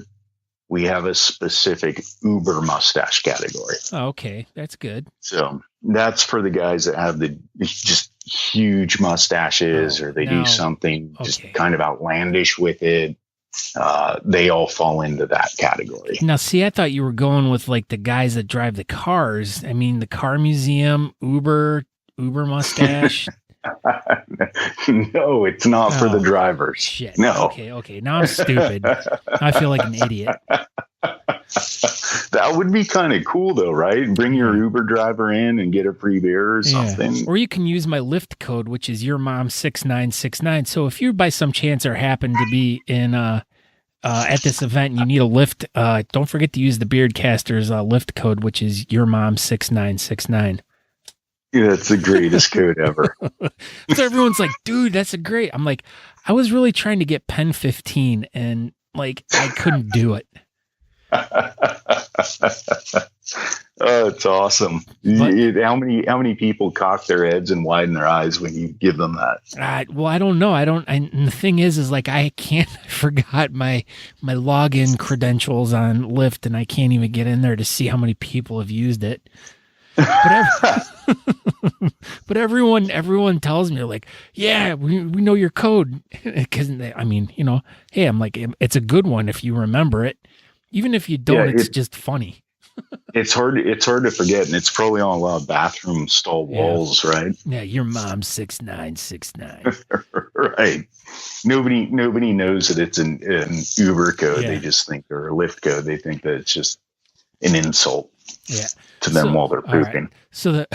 we have a specific Uber mustache category. Oh, okay, that's good. So that's for the guys that have the just huge mustaches, or they do something just kind of outlandish with it. They all fall into that category. Now, see, I thought you were going with like the guys that drive the cars. I mean, the car museum, Uber mustache. No, it's not for the drivers. Shit. No. Okay. Now I'm stupid. I feel like an idiot. That would be kind of cool though, right? Bring your Uber driver in and get a free beer or something. Yeah. Or you can use my Lyft code, which is your mom 6969. So if you by some chance or happen to be in at this event and you need a Lyft, don't forget to use the Beardcasters Lyft code, which is your mom 6969. Yeah, that's the greatest code ever. So everyone's like, dude, that's a great. I'm like, I was really trying to get pen 15 and like I couldn't do it. Oh, it's awesome. How many people cock their heads and widen their eyes when you give them that? Well, I don't know. And the thing is like I forgot my login credentials on Lyft, and I can't even get in there to see how many people have used it. But everyone tells me like, yeah, we know your code, because I mean, hey, I'm like, it's a good one if you remember it. Even if you don't, it's just funny. It's hard to forget, and it's probably on a lot of bathroom stall walls, right? Yeah, your mom 6969. Right. Nobody knows that it's an Uber code. Yeah. They just think, or a Lyft code. They think that it's just an insult. Yeah. To them while they're pooping. Right.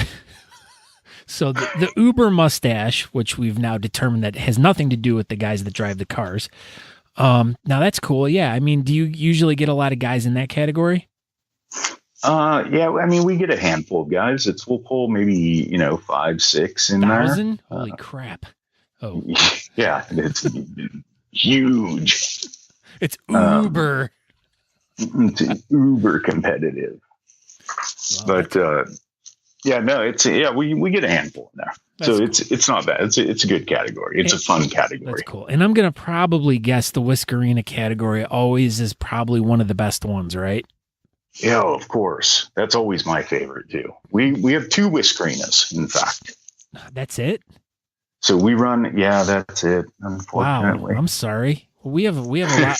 So the Uber mustache, which we've now determined that has nothing to do with the guys that drive the cars. Now that's cool. Yeah. I mean, do you usually get a lot of guys in that category? Yeah. I mean, we get a handful of guys. We'll pull maybe 5, 6 in 1,000? there. Holy crap! Oh, yeah, it's huge. It's Uber. It's uber competitive. But we get a handful in there. That's so cool. It's not bad. It's a good category. It's a fun category. That's cool. And I'm gonna probably guess the Whiskerina category always is probably one of the best ones, right? Yeah, of course. That's always my favorite too. We have 2 Whiskerinas, in fact. That's it. So we run. Yeah, that's it. Unfortunately, wow. I'm sorry. We have a lot.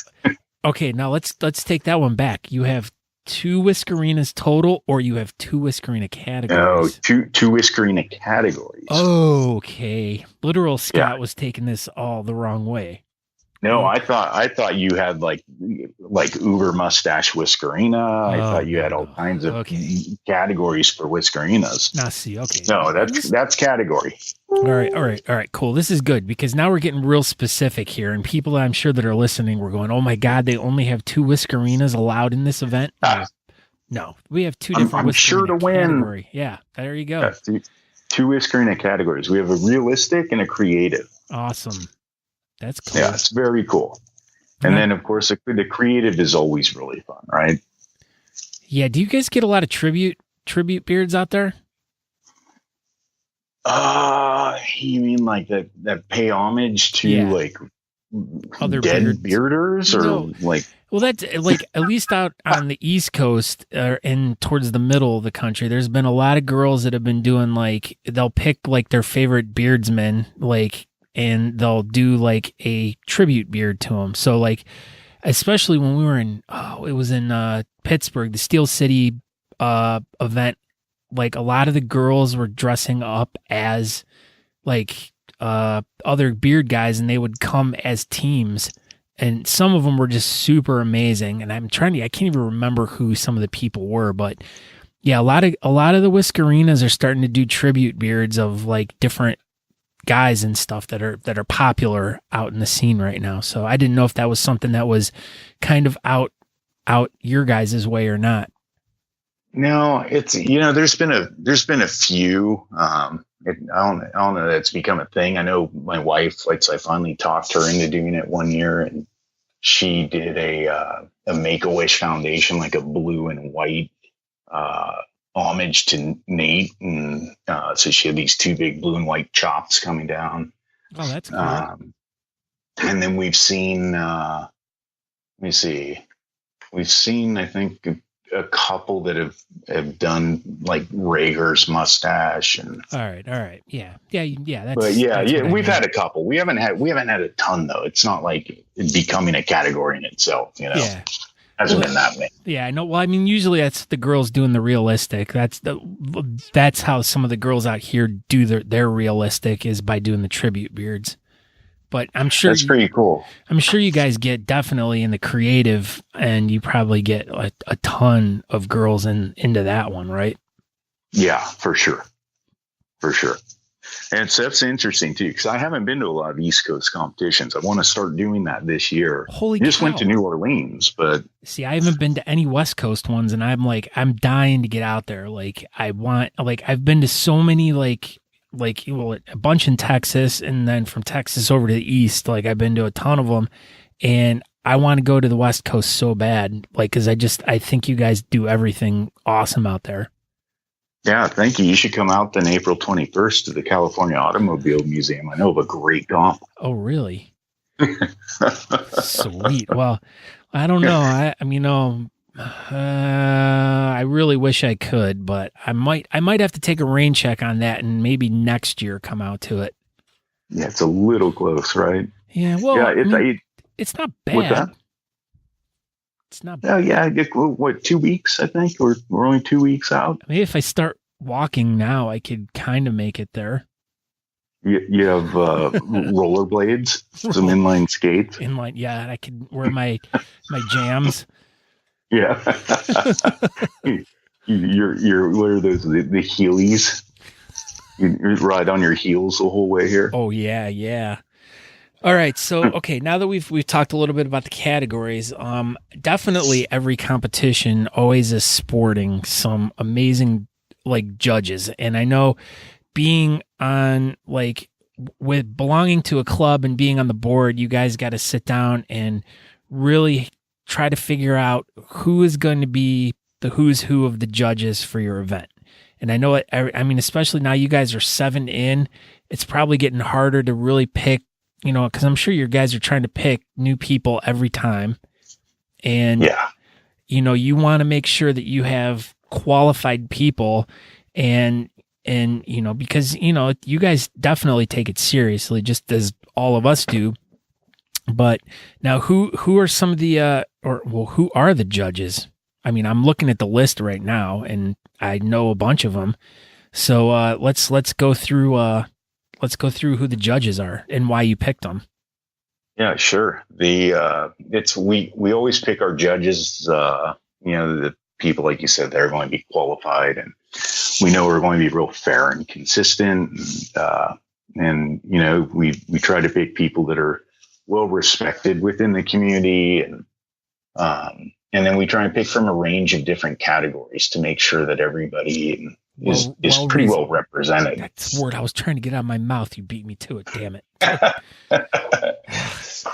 Okay, now let's take that one back. You have 2 Whiskerinas total, or you have 2 Whiskerina categories? No, two Whiskerina categories. Okay. Literal Scott was taking this all the wrong way. No, I thought you had like Uber mustache Whiskerina. I thought you had all kinds of categories for Whiskerinas. Now see, okay. No, that's category. All right, cool. This is good, because now we're getting real specific here, and people I'm sure that are listening were going, oh my God, they only have 2 Whiskerinas allowed in this event. No, we have two different. I'm sure to win. Category. Yeah, there you go. Yeah, two Whiskerina categories. We have a realistic and a creative. Awesome. That's cool. Yeah, it's very cool. And then, of course, the creative is always really fun, right? Yeah. Do you guys get a lot of tribute beards out there? You mean like that pay homage to like other dead bearders, or no. like? Well, that's like at least out on the East Coast and towards the middle of the country. There's been a lot of girls that have been doing like they'll pick like their favorite beardsmen, like, and they'll do like a tribute beard to them. So like, especially when we were it was in Pittsburgh, the Steel City event. Like a lot of the girls were dressing up as like other beard guys, and they would come as teams. And some of them were just super amazing. And I can't even remember who some of the people were, but yeah, a lot of the Whiskerinas are starting to do tribute beards of like different guys and stuff that are popular out in the scene right now. So I didn't know if that was something that was kind of out your guys' way or not. No, it's, there's been a few, I don't know that it's become a thing. I know my wife, like, so I finally talked her into doing it one year, and she did a Make-A-Wish Foundation, like a blue and white, homage to Nate. And, so she had these two big blue and white chops coming down. Oh, that's cool. And then we've seen, let me see, I think, a couple that have done like Rager's mustache and all right, yeah. We've had a couple. We haven't had a ton though. It's not like it becoming a category in itself, Yeah. Hasn't been that many. Yeah, I know. Well, I mean, usually that's the girls doing the realistic. That's how some of the girls out here do their realistic, is by doing the tribute beards. But I'm sure that's pretty cool. I'm sure you guys get definitely in the creative, and you probably get a ton of girls into that one, right? Yeah, for sure. And so that's interesting too, because I haven't been to a lot of East Coast competitions. I want to start doing that this year. Holy cow. Just went to New Orleans, but see, I haven't been to any West Coast ones, and I'm dying to get out there. Like I've been to so many a bunch in Texas, and then from Texas over to the East, like I've been to a ton of them, and I want to go to the West Coast so bad, like, cause I think you guys do everything awesome out there. Yeah. Thank you. You should come out then April 21st to the California Automobile Museum. I know of a great comp. Oh, really? Sweet. Well, I don't know. I really wish I could, but I might have to take a rain check on that, and maybe next year come out to it. Yeah, it's a little close, right? Yeah, well, yeah, it's not bad. What's that? It's not bad. Oh yeah, what, 2 weeks? I think we're only 2 weeks out. Maybe if I start walking now, I could kind of make it there. You have rollerblades, some inline skates. Yeah, and I could wear my jams. Yeah. you're what are those, the heelys? You ride on your heels the whole way here. Oh yeah. All right, so okay, now that we've talked a little bit about the categories, definitely every competition always is sporting some amazing like judges, and I know being on with belonging to a club and being on the board, you guys got to sit down and really try to figure out who is going to be the who's who of the judges for your event. And I know especially now you guys are 7 in, it's probably getting harder to really pick, because I'm sure your guys are trying to pick new people every time. And, yeah, you want to make sure that you have qualified people, and because, you guys definitely take it seriously, just as all of us do. But now who are some of the, who are the judges? I mean, I'm looking at the list right now, and I know a bunch of them. So let's go through who the judges are and why you picked them. Yeah, sure. We always pick our judges. The people, like you said, they're going to be qualified, and we know we're going to be real fair and consistent. And we try to pick people that are well respected within the community, and then we try and pick from a range of different categories to make sure that everybody is pretty well represented. That's the word I was trying to get out of my mouth. You beat me to it. Damn it.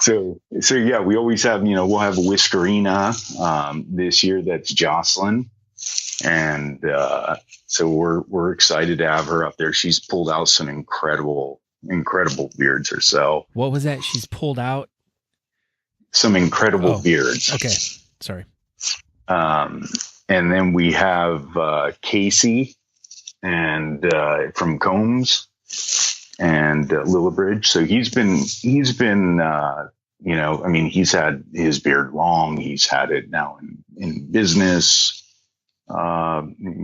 So yeah, we always have, we'll have Whiskerina this year. That's Jocelyn. And so we're excited to have her up there. She's pulled out some incredible beards herself. What was that? She's pulled out some incredible beards. Okay. Sorry. And then we have Casey and from Combs and Lillibridge. So he's been he's had his beard long. He's had it now in business.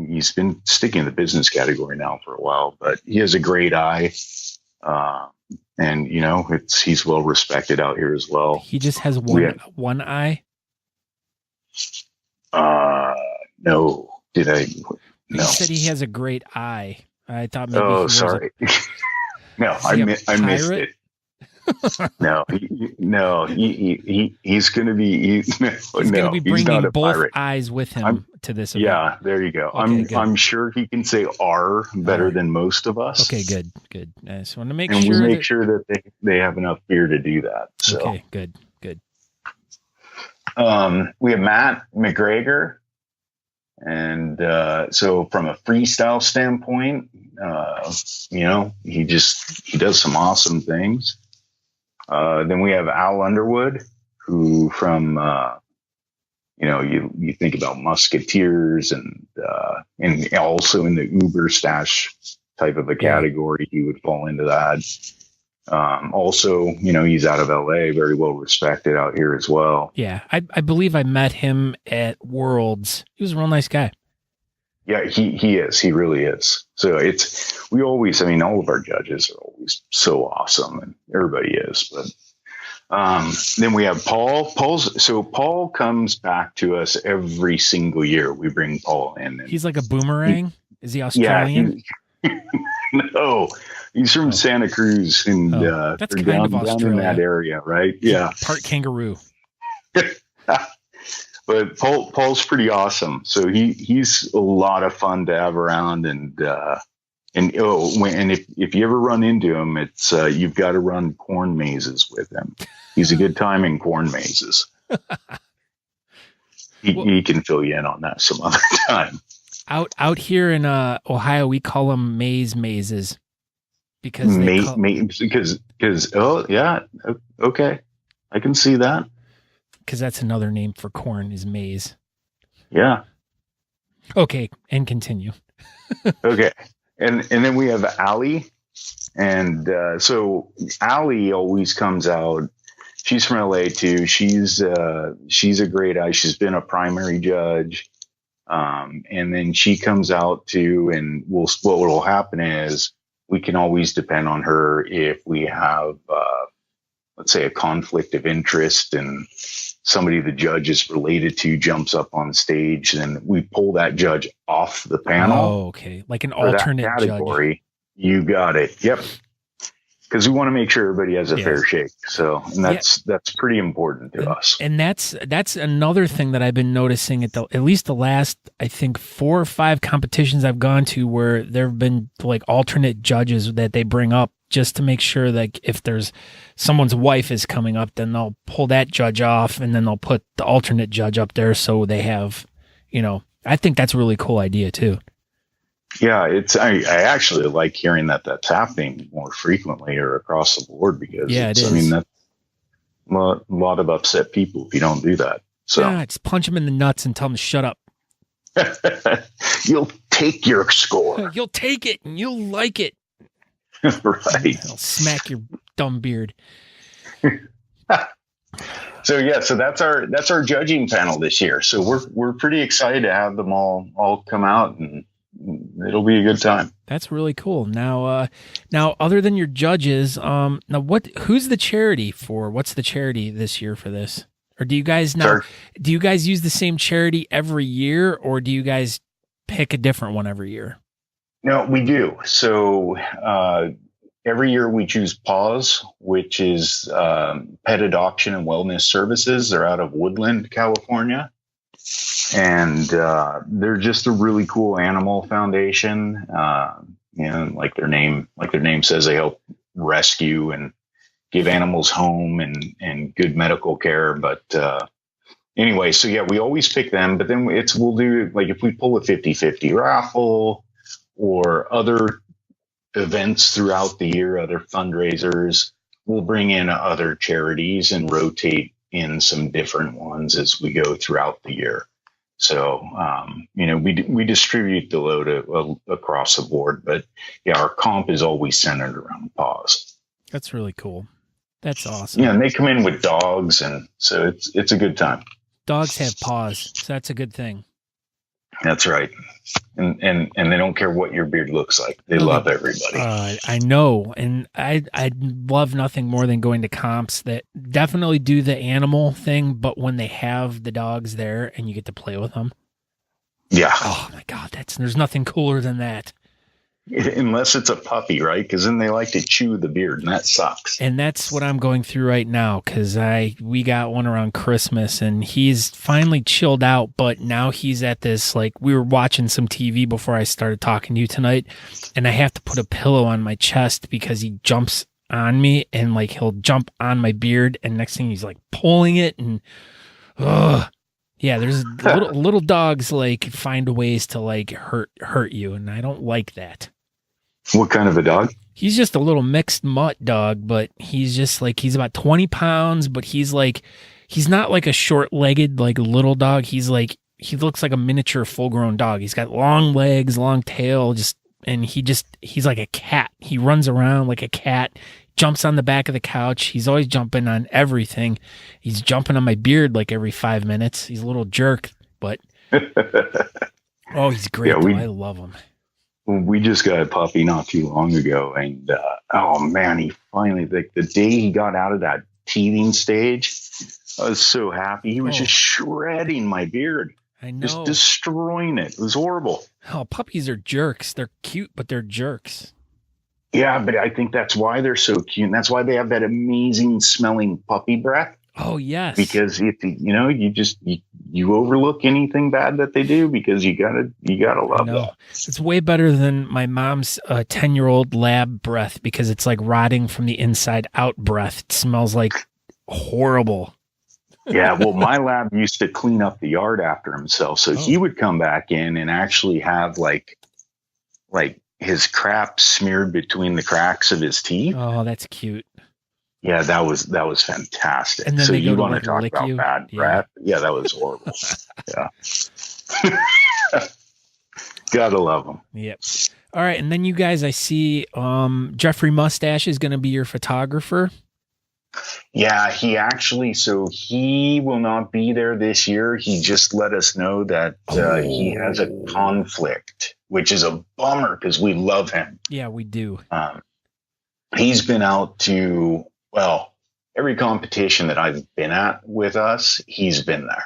He's been sticking in the business category now for a while, but he has a great eye. And he's well respected out here as well. He just has one eye. No. Did I? No. You said he has a great eye. I thought maybe. Oh, sorry. No, I missed it. No, he's going to be. He's going to be bringing both eyes with him to this event. Yeah, there you go. Okay, I'm sure he can say "R" better than most of us. Okay, good. I just want to make and sure. And we make sure that they have enough beer to do that. So. Okay, good. We have Matt McGregor, and so from a freestyle standpoint, he does some awesome things. Then we have Al Underwood, who from, you think about Musketeers and also in the Uber stash type of a category, he would fall into that. Also, he's out of LA, very well respected out here as well. Yeah. I believe I met him at Worlds. He was a real nice guy. Yeah, he is. He really is. So all of our judges are always so awesome, and everybody is. But then we have Paul. Paul comes back to us every single year. We bring Paul in. He's like a boomerang. Is he Australian? Yeah, no, he's from Santa Cruz, and that's kind of Australia. Down in that area, right? Yeah, part kangaroo. But Paul's pretty awesome. So he's a lot of fun to have around, and if you ever run into him, it's you've got to run corn mazes with him. He's a good time in corn mazes. He can fill you in on that some other time. Out here in Ohio, we call them mazes because okay, I can see that. Because that's another name for corn is maize. Yeah. Okay, and continue. Okay, and then we have Allie, and so Allie always comes out. She's from LA too. She's a great eye. She's been a primary judge, and then she comes out too. And what will happen is we can always depend on her if we have, let's say, a conflict of interest and somebody the judge is related to jumps up on stage, then we pull that judge off the panel. Oh, okay. Like an alternate category. Judge. You got it. Yep. Because we want to make sure everybody has a fair shake. So, and that's pretty important to us. And that's another thing that I've been noticing at least the last, I think, 4 or 5 competitions I've gone to where there have been like alternate judges that they bring up just to make sure that if there's someone's wife is coming up, then they'll pull that judge off and then they'll put the alternate judge up there. So they have, I think that's a really cool idea too. Yeah, I actually like hearing that's happening more frequently or across the board because it is. I mean, that's a lot of upset people if you don't do that. So just punch them in the nuts and tell them to shut up. You'll take your score. You'll take it and you'll like it. Right. I'll smack your dumb beard. So that's our judging panel this year. So we're pretty excited to have them all come out, and it'll be a good time. That's really cool. Now other than your judges, who's the charity for? What's the charity this year for this? Or do you guys use the same charity every year, or do you guys pick a different one every year? No, we do. So every year we choose PAWS, which is Pet Adoption and Wellness Services. They're out of Woodland, California. And they're just a really cool animal foundation. Like their name says, they help rescue and give animals home and good medical care. But anyway, so yeah, we always pick them, but then we'll do, like, if we pull a 50-50 raffle or other events throughout the year, other fundraisers, we'll bring in other charities and rotate in some different ones as we go throughout the year. So, we distribute the load across the board, but yeah, our comp is always centered around PAWS. That's really cool. That's awesome. Yeah, and they come in with dogs, and so it's a good time. Dogs have paws, so that's a good thing. That's right. And they don't care what your beard looks like. They love everybody. I know. And I love nothing more than going to comps that definitely do the animal thing, but when they have the dogs there and you get to play with them. Yeah. Oh my God, there's nothing cooler than that. Unless it's a puppy, right? Because then they like to chew the beard, and that sucks. And that's what I'm going through right now, because we got one around Christmas, and he's finally chilled out, but now he's at this, like, we were watching some TV before I started talking to you tonight, and I have to put a pillow on my chest because he jumps on me, and, like, he'll jump on my beard, and next thing he's, like, pulling it, and, yeah, there's little dogs, like, find ways to, like, hurt you, and I don't like that. What kind of a dog? He's just a little mixed mutt dog, but he's just like, he's about 20 pounds, but he's not like a short-legged, like, little dog. He looks like a miniature full-grown dog. He's got long legs, long tail, he's like a cat. He runs around like a cat, jumps on the back of the couch. He's always jumping on everything. He's jumping on my beard like every 5 minutes. He's a little jerk, but oh, he's great. I love him. We just got a puppy not too long ago, and oh man, he finally, the day he got out of that teething stage, I was so happy. He was just shredding my beard. I know. Just destroying it. It was horrible. Oh, puppies are jerks. They're cute, but they're jerks. Yeah, but I think that's why they're so cute, and that's why they have that amazing smelling puppy breath. Oh, yes. Because if you overlook anything bad that they do, because you gotta love that. It's way better than my mom's 10-year-old lab breath, because it's like rotting from the inside out breath. It smells like horrible. Yeah, well, my lab used to clean up the yard after himself, so he would come back in and actually have like his crap smeared between the cracks of his teeth. Oh, that's cute. Yeah, that was fantastic. And then so you want to talk about bad breath? Yeah, that was horrible. Yeah. Gotta love them. Yep. All right, and then you guys, I see Jeffrey Mustache is going to be your photographer. Yeah, he will not be there this year. He just let us know that he has a conflict, which is a bummer because we love him. Yeah, we do. He's been out to, every competition that I've been at with us, he's been there.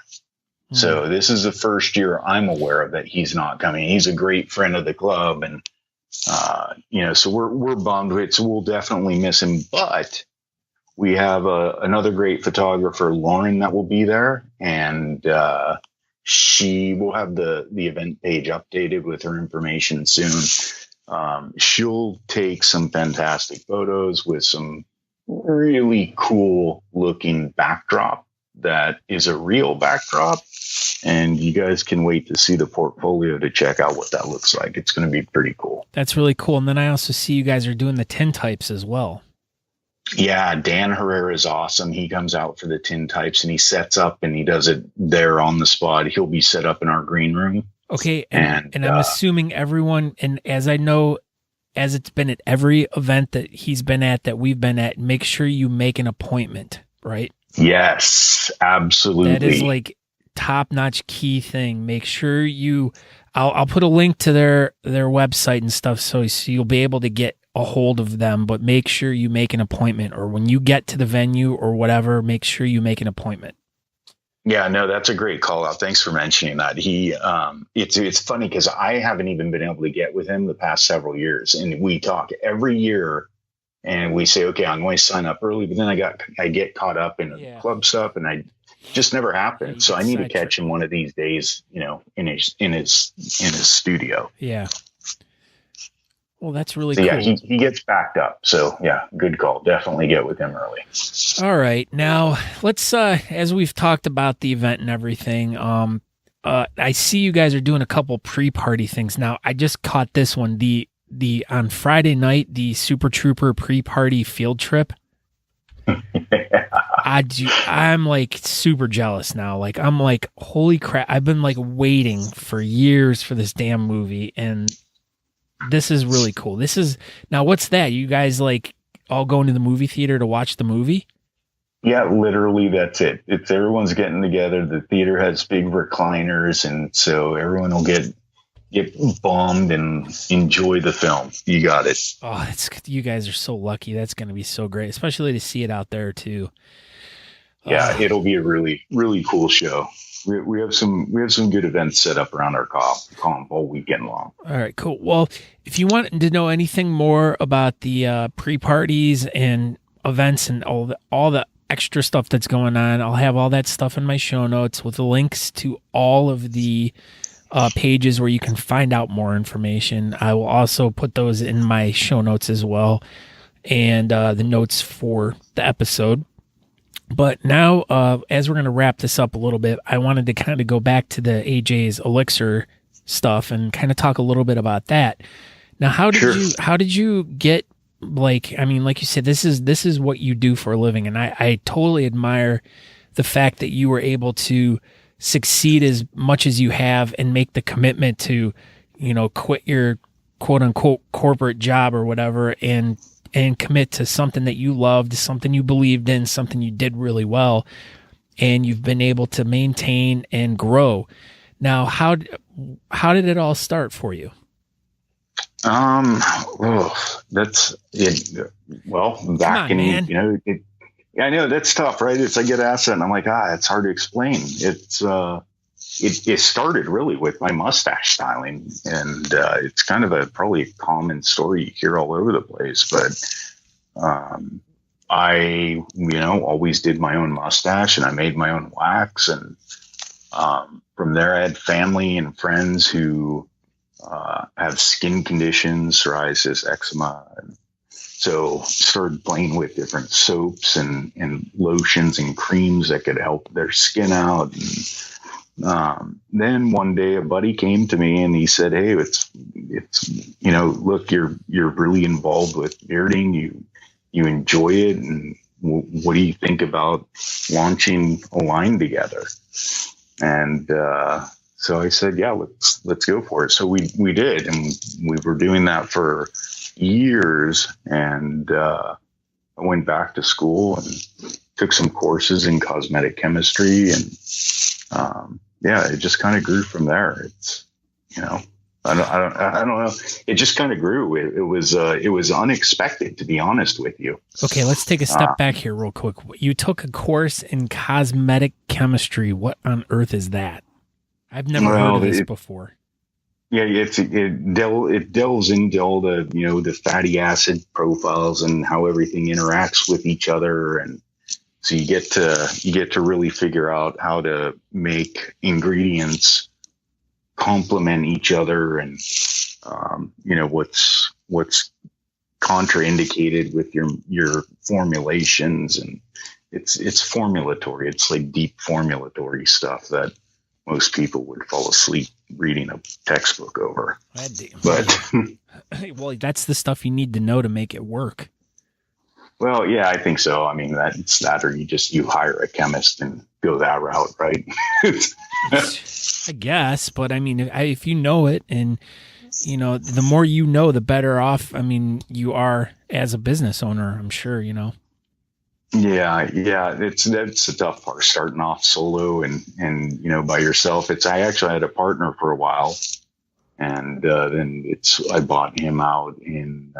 Mm. So this is the first year I'm aware of that he's not coming. He's a great friend of the club, and so we're bummed with it. So we'll definitely miss him. But we have another great photographer, Lauren, that will be there, and she will have the event page updated with her information soon. She'll take some fantastic photos with some really cool looking backdrop that is a real backdrop, and you guys can wait to see the portfolio to check out what that looks like. It's going to be pretty cool. That's really cool. And then I also see you guys are doing the tintypes as well. Yeah, Dan Herrera is awesome. He comes out for the tintypes and he sets up and he does it there on the spot. He'll be set up in our green room. Okay, and I'm assuming everyone, and as I know, as it's been at every event that he's been at, that we've been at, make sure you make an appointment, right? Yes, absolutely. That is like top-notch key thing. Make sure I'll put a link to their website and stuff so you'll be able to get a hold of them, but make sure you make an appointment, or when you get to the venue or whatever, make sure you make an appointment. Yeah, no, that's a great call out. Thanks for mentioning that. It's funny because I haven't even been able to get with him the past several years, and we talk every year, and we say, okay, I'm going to sign up early, but then I get caught up in club stuff, and just never Yeah, happened. you So get I need to sidetracked. catch him one of these days, in his studio. Yeah. Well, that's really So yeah, cool. he gets backed up. So yeah, good call. Definitely get with him early. All right. Now, let's as we've talked about the event and everything, I see you guys are doing a couple pre-party things. Now, I just caught this one, the on Friday night, the Super Trooper pre-party field trip. I'm like super jealous now. Like, I'm like, holy crap. I've been like waiting for years for this damn movie, and this is really cool. Now, what's that? You guys like all going to the movie theater to watch the movie? Yeah, literally, that's it. It's everyone's getting together. The theater has big recliners, and so everyone will get bummed and enjoy the film. You got it. Oh, you guys are so lucky. That's going to be so great, especially to see it out there too. Yeah, it'll be a really, really cool show. We have some good events set up around our column all weekend long. All right, cool. Well, if you want to know anything more about the pre-parties and events and all the extra stuff that's going on, I'll have all that stuff in my show notes with the links to all of the pages where you can find out more information. I will also put those in my show notes as well, and the notes for the episode. But now, as we're going to wrap this up a little bit, I wanted to kind of go back to the AJ's Elixir stuff and kind of talk a little bit about that. Now, how did you get, like, I mean, like you said, this is what you do for a living, and I totally admire the fact that you were able to succeed as much as you have and make the commitment to, quit your quote unquote corporate job or whatever and commit to something that you loved, something you believed in, something you did really well, and you've been able to maintain and grow. Now, how did it all start for you? That's it. Well, back on, in, man. I know that's tough, right? I get asked that and I'm like, it's hard to explain. It started really with my mustache styling, and it's kind of probably a common story you hear all over the place. But I, always did my own mustache, and I made my own wax. And from there, I had family and friends who have skin conditions, psoriasis, eczema, and so started playing with different soaps and lotions and creams that could help their skin out. And then one day a buddy came to me and he said, "Hey, it's look, you're really involved with bearding. You enjoy it, and what do you think about launching a line together?" And so I said, "Yeah, let's go for it." So we did, and we were doing that for years. And I went back to school and took some courses in cosmetic chemistry, and it just kind of grew from there. It's, I don't know. It just kind of grew. It was unexpected, to be honest with you. Okay, let's take a step back here real quick. You took a course in cosmetic chemistry. What on earth is that? I've never heard of this before. Yeah, it delves into all the the fatty acid profiles and how everything interacts with each other, and so you get to really figure out how to make ingredients complement each other, and what's contraindicated with your formulations, and it's formulatory. It's like deep formulatory stuff that most people would fall asleep reading a textbook over. But well, that's the stuff you need to know to make it work. Well, yeah, I think so. I mean, it's that, or you hire a chemist and go that route, right? I guess, but I mean, if you know it, and the more you know, the better off. I mean, you are as a business owner. I'm sure. Yeah, that's the tough part, starting off solo and by yourself. I actually had a partner for a while, and then I bought him out in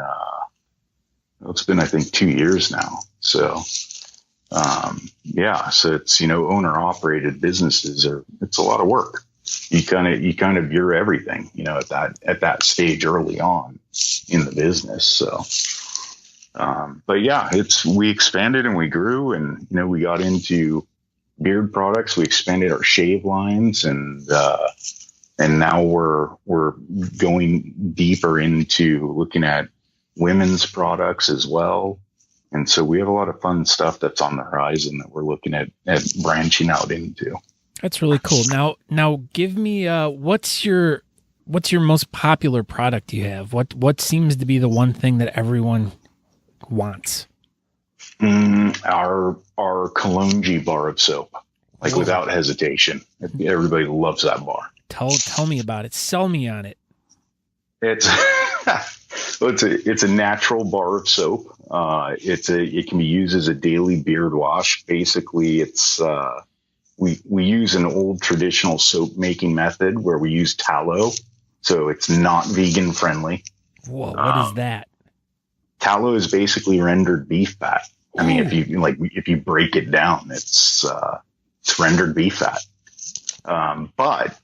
it's been, I think, 2 years now. So so it's owner operated businesses it's a lot of work. You kind of you're everything at that stage early on in the business. So. But yeah, we expanded and we grew, and we got into beard products. We expanded our shave lines, and now we're going deeper into looking at women's products as well. And so we have a lot of fun stuff that's on the horizon that we're looking at branching out into. That's really cool. Now give me what's your most popular product you have? What seems to be the one thing that everyone wants? Our Cologne bar of soap, like without hesitation. Everybody loves that bar. Tell me about it. Sell me on it. It's it's a natural bar of soap. It can be used as a daily beard wash. Basically, it's we use an old traditional soap making method where we use tallow, so it's not vegan friendly. Whoa, what is that? Tallow is basically rendered beef fat. I mean, if you break it down, it's rendered beef fat. But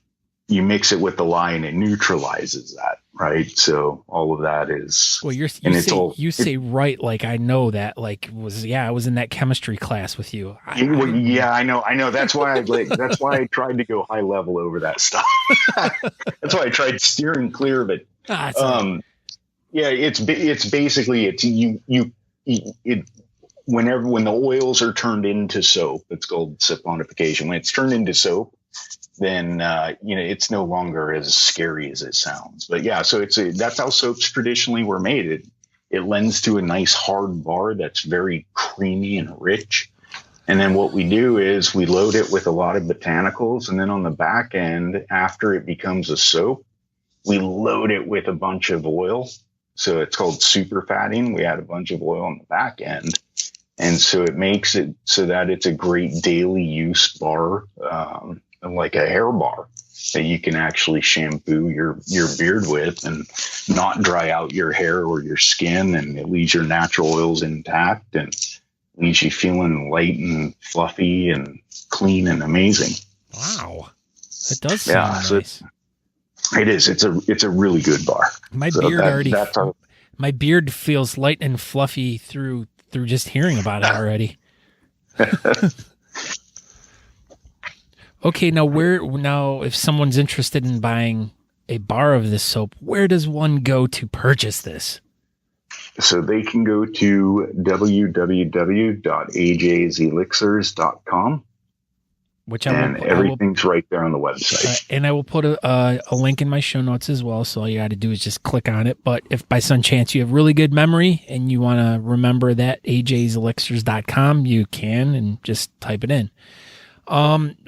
you mix it with the lye and it neutralizes that, right? So all of that is. Well, you say right, like I know that, like I was in that chemistry class with you. I know. That's why I tried to go high level over that stuff. That's why I tried steering clear of it. It's basically when the oils are turned into soap, it's called saponification. When it's turned into soap, then it's no longer as scary as it sounds. But yeah, so that's how soaps traditionally were made. It lends to a nice hard bar that's very creamy and rich. And then what we do is we load it with a lot of botanicals, and then on the back end, after it becomes a soap, we load it with a bunch of oil. So it's called super fatting. We add a bunch of oil on the back end. And so it makes it so that it's a great daily use bar, like a hair bar that you can actually shampoo your beard with and not dry out your hair or your skin. And it leaves your natural oils intact and leaves you feeling light and fluffy and clean and amazing. Wow. It does sound nice. It is. It's a really good bar. My beard feels light and fluffy through just hearing about it already. Okay, now if someone's interested in buying a bar of this soap, where does one go to purchase this? So they can go to www.ajselixirs.com. Everything's right there on the website. And I will put a link in my show notes as well. So all you got to do is just click on it. But if by some chance you have really good memory and you want to remember that ajselixirs.com, you can and just type it in.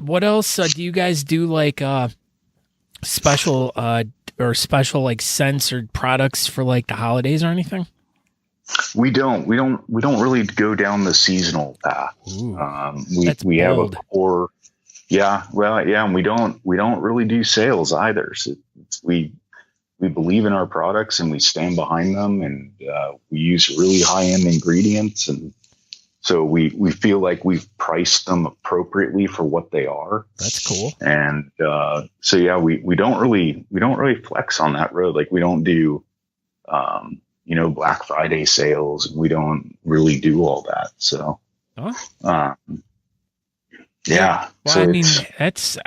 What else do you guys do? Like special like scents or products for like the holidays or anything? We don't really go down the seasonal path. Ooh, we have a core. Yeah. Well, yeah. And we don't really do sales either. So we believe in our products and we stand behind them, and we use really high end ingredients. And so we feel like we've priced them appropriately for what they are. That's cool. And so yeah, we don't really flex on that road. Like we don't do Black Friday sales. We don't really do all that. So, yeah. Well, so I mean, that's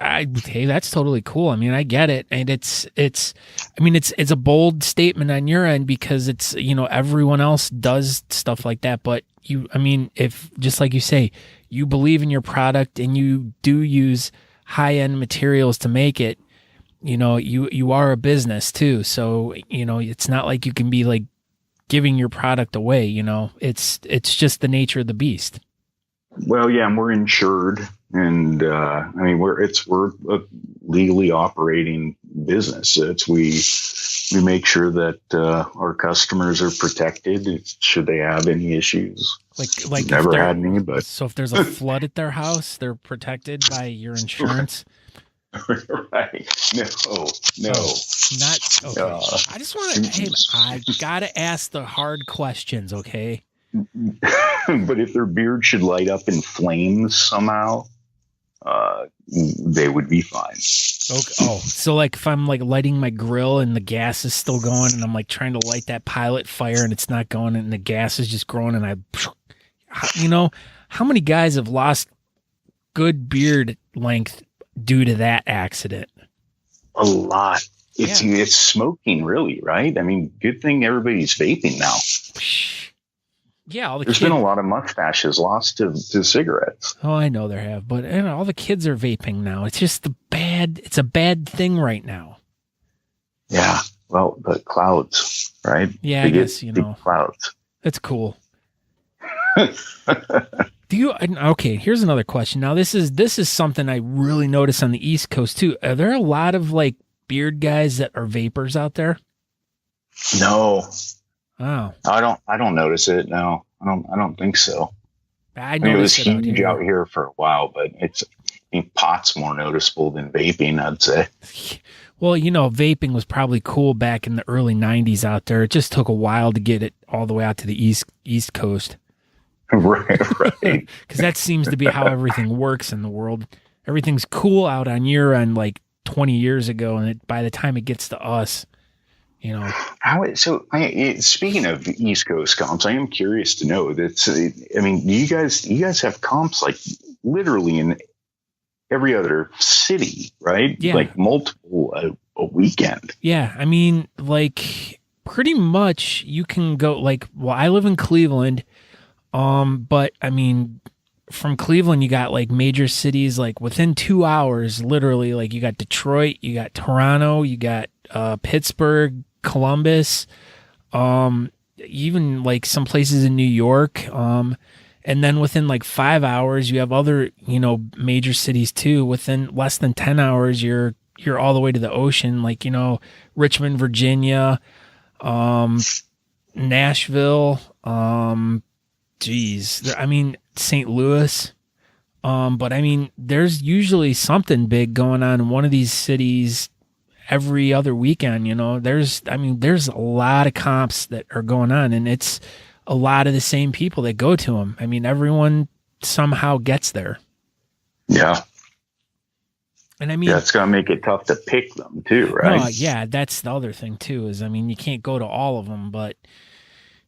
totally cool. I mean, I get it. And it's a bold statement on your end because it's, everyone else does stuff like that. But if just like you say, you believe in your product and you do use high end materials to make it, you are a business too. So, it's not like you can be like giving your product away, it's just the nature of the beast. Well, yeah, and we're insured, and we're a legally operating business. We make sure that our customers are protected should they have any issus. Like never had any, but so if there's a flood at their house, they're protected by your insurance. Right? No. Not okay. I just want to. Hey, I gotta ask the hard questions, okay? But if their beard should light up in flames somehow, they would be fine. Okay. Oh, so like if I'm like lighting my grill and the gas is still going, and I'm like trying to light that pilot fire and it's not going, and the gas is just growing, and how many guys have lost good beard length due to that accident? A lot. It's smoking, really, right? I mean, good thing everybody's vaping now. Yeah, there's been a lot of mustaches lost to cigarettes. Oh, I know there have, but all the kids are vaping now. It's just it's a bad thing right now. Yeah, well, the clouds, right? Yeah, I guess, clouds. That's cool. Okay, here's another question. Now, this is something I really notice on the East Coast too. Are there a lot of like beard guys that are vapors out there? No. Oh. I don't notice it. No, I don't think so. I mean, it was huge out here for a while, but pot's more noticeable than vaping, I'd say. Well, vaping was probably cool back in the early 90s out there. It just took a while to get it all the way out to the East Coast. Right. Because that seems to be how everything works in the world. Everything's cool out on your end like 20 years ago, and by the time it gets to us, speaking of East Coast comps, I am curious to know that. I mean, do you guys have comps like literally in every other city, right? Yeah. Like multiple a weekend. Yeah, I mean, like pretty much you can go I live in Cleveland, but I mean, from Cleveland you got like major cities like within 2 hours, literally. Like you got Detroit, you got Toronto, you got Pittsburgh, Columbus, even like some places in New York, and then within like 5 hours you have other major cities too. Within less than 10 hours you're all the way to the ocean, like Richmond, Virginia, Nashville, St. Louis, but I mean there's usually something big going on in one of these cities every other weekend. There's a lot of comps that are going on, and it's a lot of the same people that go to them. I mean, everyone somehow gets there. Yeah. And I mean, it's going to make it tough to pick them too, right? Yeah, that's the other thing too, is, I mean, you can't go to all of them, but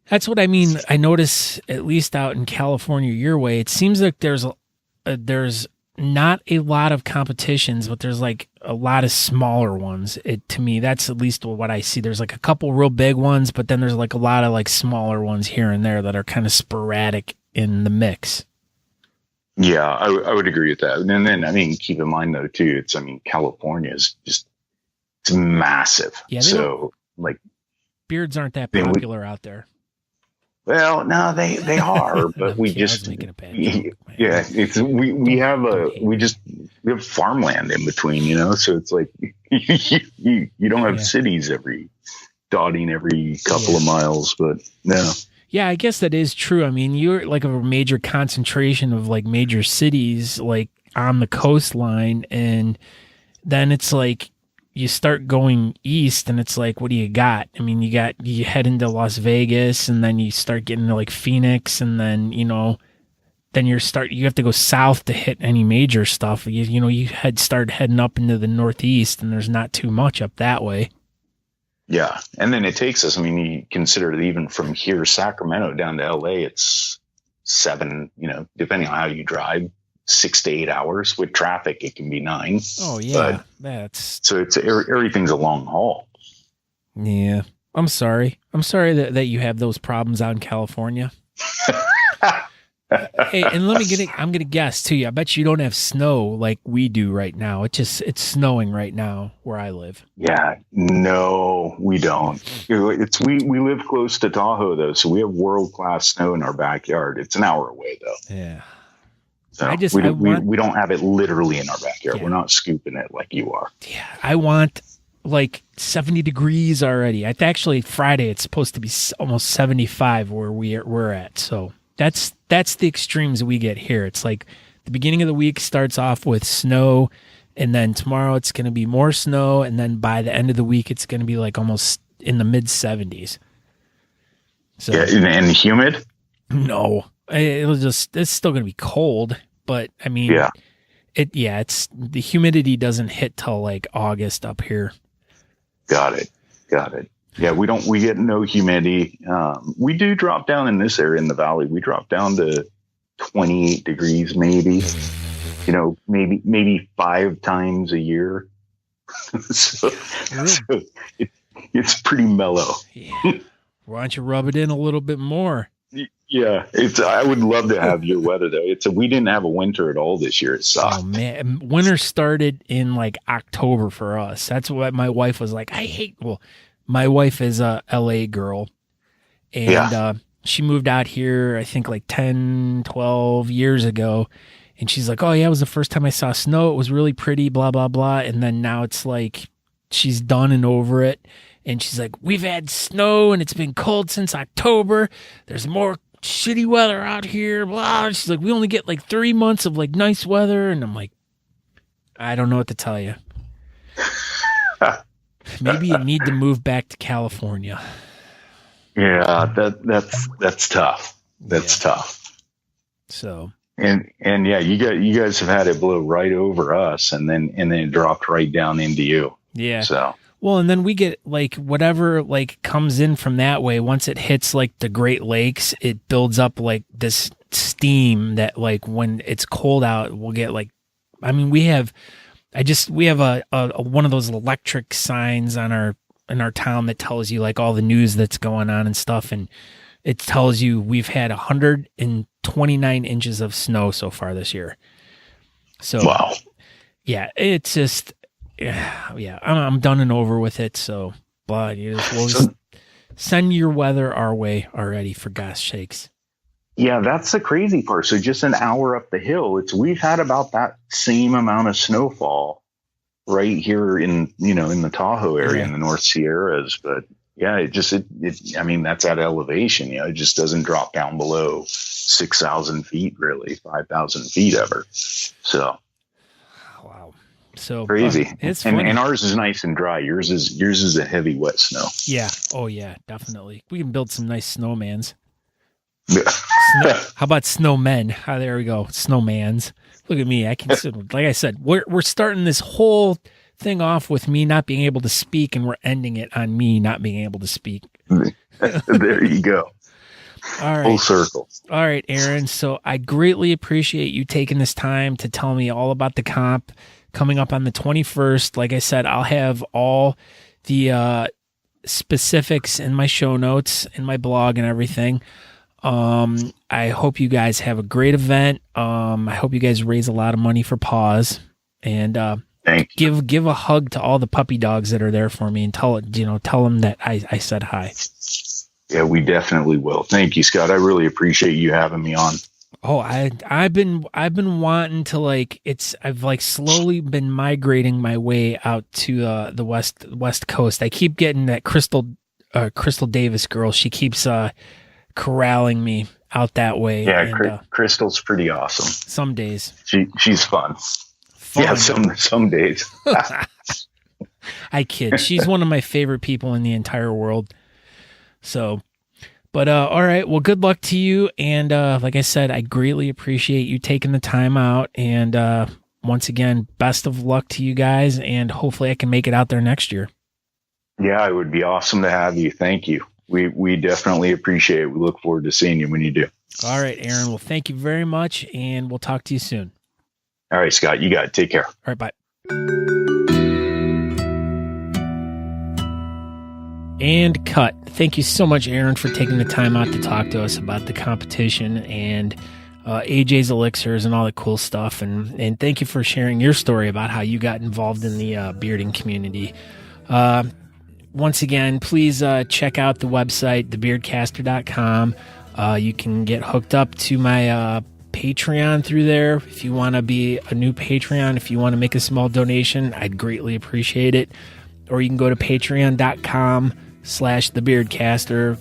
that's what I mean. I notice, at least out in California, your way, it seems like there's not a lot of competitions, but there's like a lot of smaller ones. To me, that's at least what I see. There's like a couple real big ones, but then there's like a lot of like smaller ones here and there that are kind of sporadic in the mix. Yeah, I would agree with that. And then, I mean, keep in mind though too, California is just, it's massive. Yeah, so like beards aren't that popular out there. Well, no, they are, but we just, making a bad joke, yeah, we have farmland in between, so it's like you don't have cities dotting every couple of miles, but no. Yeah, I guess that is true. I mean, you're like a major concentration of like major cities like on the coastline, and then it's like you start going east and it's like, what do you got? I mean, you head into Las Vegas, and then you start getting to like Phoenix, and then, then you have to go south to hit any major stuff. You start heading up into the Northeast, and there's not too much up that way. Yeah. And then it takes us, I mean, you consider that even from here, Sacramento down to LA, it's 7, depending on how you drive, 6 to 8 hours. With traffic, it can be 9. Oh yeah. So it's everything's a long haul. Yeah. I'm sorry that you have those problems out in California. Hey, and I'm going to guess too. I bet you don't have snow like we do right now. It's snowing right now where I live. Yeah, no, we don't. We live close to Tahoe though, so we have world-class snow in our backyard. It's an hour away though. Yeah. So we don't have it literally in our backyard. Yeah. We're not scooping it like you are. Yeah, I want like 70 degrees already. Actually, Friday it's supposed to be almost 75 where we're at. So that's the extremes we get here. It's like the beginning of the week starts off with snow, and then tomorrow it's going to be more snow, and then by the end of the week it's going to be like almost in the mid 70s. So yeah, and humid? No, it's still going to be cold, but I mean, it's the humidity doesn't hit till like August up here. Got it. Yeah, we get no humidity. We do drop down in this area in the valley. We drop down to 28 degrees maybe. maybe 5 times a year. so it's pretty mellow. Yeah. Why don't you rub it in a little bit more? Yeah, I would love to have your weather though. We didn't have a winter at all this year. It sucked. Oh man, winter started in like October for us. That's what my wife was like. My wife is a LA girl, and she moved out here I think like 10, 12 years ago, and she's like, "Oh yeah, it was the first time I saw snow. It was really pretty, blah blah blah." And then now it's like she's done and over it, and she's like, "We've had snow and it's been cold since October. There's more shitty weather out here, blah." She's like, "We only get like 3 months of like nice weather." And I'm like, I don't know what to tell you. Maybe you need to move back to California. Yeah, that's tough. That's tough. So and yeah, you guys have had it blow right over us, and then it dropped right down into you. Yeah. So. Well, and then we get like whatever like comes in from that way. Once it hits like the Great Lakes, it builds up like this steam that like when it's cold out, we'll get like, I mean, we have a one of those electric signs in our town that tells you like all the news that's going on and stuff. And it tells you we've had 129 inches of snow so far this year. So, wow. Yeah, it's just, yeah, I'm done and over with it. So, but we'll just send your weather our way already, for gosh sakes. Yeah, that's the crazy part. So just an hour up the hill, we've had about that same amount of snowfall right here in the Tahoe area in the North Sierras. But yeah, I mean, that's at elevation. It just doesn't drop down below 6,000 feet, really 5,000 feet ever. So. Wow. So crazy. It's and ours is nice and dry. Yours is a heavy wet snow. Yeah. Oh yeah, definitely. We can build some nice snowmans. Yeah. How about snowmen? There we go. Snowmans. Look at me. I can, like I said, we're starting this whole thing off with me not being able to speak, and we're ending it on me not being able to speak. There you go. All right. Full circle. All right, Aaron. So I greatly appreciate you taking this time to tell me all about the comp coming up on the 21st. Like I said, I'll have all the specifics in my show notes, in my blog and everything. I hope you guys have a great event. I hope you guys raise a lot of money for PAWS, and give a hug to all the puppy dogs that are there for me, and tell them that I said hi. Yeah, we definitely will. Thank you, Scott. I really appreciate you having me on. Oh, I've been wanting to I've slowly been migrating my way out to the west coast. I keep getting that Crystal Davis girl. She keeps corralling me out that way. Yeah, and, Crystal's pretty awesome. Some days she's fun. Yeah, some days. I kid. She's one of my favorite people in the entire world. So, but all right. Well, good luck to you. And like I said, I greatly appreciate you taking the time out. And once again, best of luck to you guys. And hopefully I can make it out there next year. Yeah, it would be awesome to have you. Thank you. We definitely appreciate it. We look forward to seeing you when you do. All right, Aaron. Well, thank you very much, and we'll talk to you soon. All right, Scott. You got it. Take care. All right, bye. And cut. Thank you so much, Aaron, for taking the time out to talk to us about the competition and AJ's Elixirs and all the cool stuff. And thank you for sharing your story about how you got involved in the bearding community. Once again, please check out the website, thebeardcaster.com. You can get hooked up to my Patreon through there. If you want to be a new Patreon, if you want to make a small donation, I'd greatly appreciate it. Or you can go to patreon.com/thebeardcaster,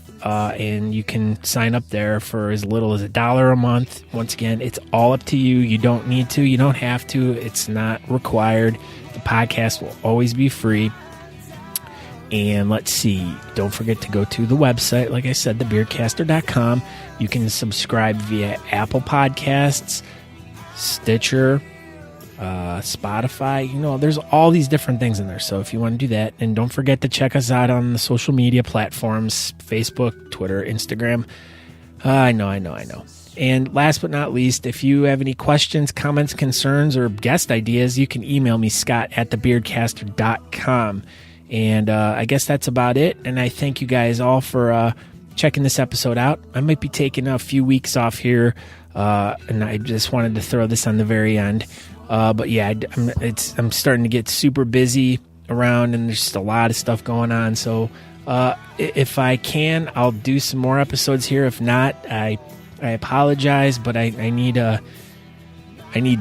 and you can sign up there for as little as $1 a month. Once again, it's all up to you. You don't need to. You don't have to. It's not required. The podcast will always be free. And let's see, don't forget to go to the website, like I said, thebeardcaster.com. You can subscribe via Apple Podcasts, Stitcher, Spotify. There's all these different things in there. So if you want to do that, and don't forget to check us out on the social media platforms, Facebook, Twitter, Instagram. I know. And last but not least, if you have any questions, comments, concerns, or guest ideas, you can email me, scott@thebeardcaster.com. And I guess that's about it. And I thank you guys all for checking this episode out. I might be taking a few weeks off here, and I just wanted to throw this on the very end. But yeah, I'm starting to get super busy around, and there's just a lot of stuff going on. So if I can, I'll do some more episodes here. If not, I apologize, but I need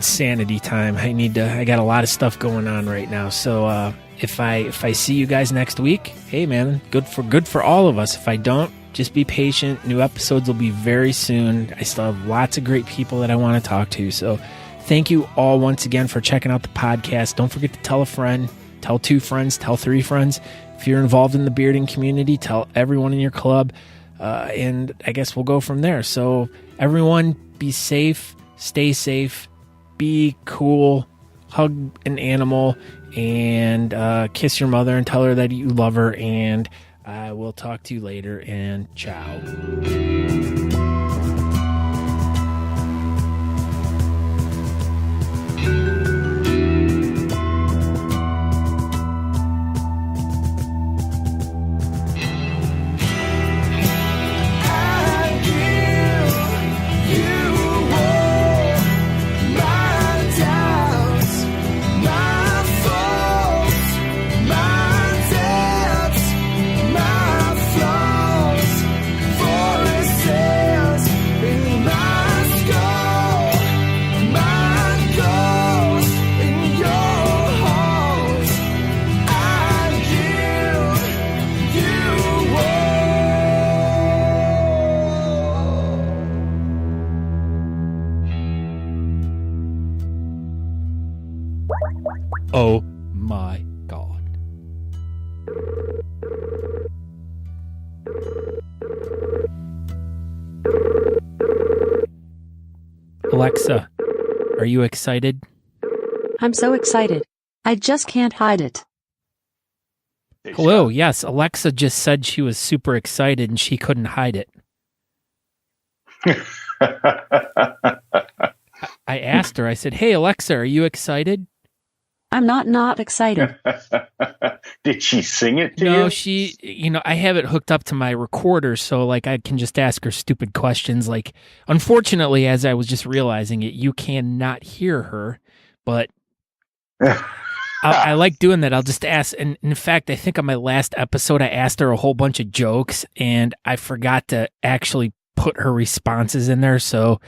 sanity time. I got a lot of stuff going on right now. So if I see you guys next week, hey man, good for all of us. If I don't, just be patient. New episodes will be very soon. I still have lots of great people that I want to talk to. So thank you all once again for checking out the podcast. Don't forget to tell a friend, tell 2 friends, tell 3 friends. If you're involved in the bearding community, tell everyone in your club. And I guess we'll go from there. So everyone, be safe, stay safe, be cool, hug an animal, and kiss your mother and tell her that you love her. And I will talk to you later, and ciao. Oh my God. Alexa, are you excited? I'm so excited. I just can't hide it. Hello, yes, Alexa just said she was super excited and she couldn't hide it. I asked her, I said, hey, Alexa, are you excited? I'm not excited. Did she sing it to you? No, she, I have it hooked up to my recorder, so like I can just ask her stupid questions. Like, unfortunately, as I was just realizing it, you cannot hear her, but I like doing that. I'll just ask. And in fact, I think on my last episode, I asked her a whole bunch of jokes, and I forgot to actually put her responses in there. So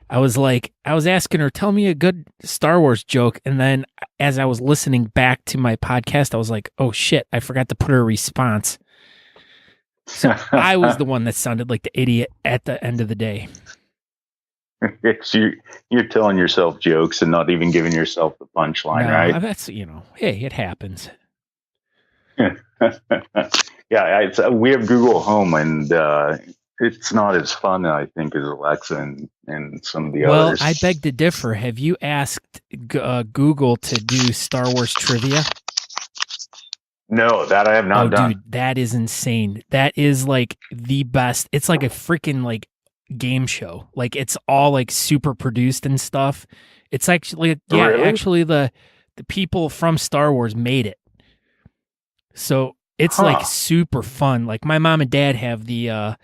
I was asking her, tell me a good Star Wars joke. And then as I was listening back to my podcast, I was like, oh shit, I forgot to put her response. So I was the one that sounded like the idiot at the end of the day. You're telling yourself jokes and not even giving yourself the punchline, right? That's, hey, it happens. Yeah, we have Google Home, and it's not as fun, I think, as Alexa and some of the others. Well, I beg to differ. Have you asked Google to do Star Wars trivia? No, that I have not done. Dude, that is insane. That is like the best. It's like a freaking like game show. Like it's all like super produced and stuff. It's actually actually the people from Star Wars made it. So it's like super fun. Like my mom and dad have the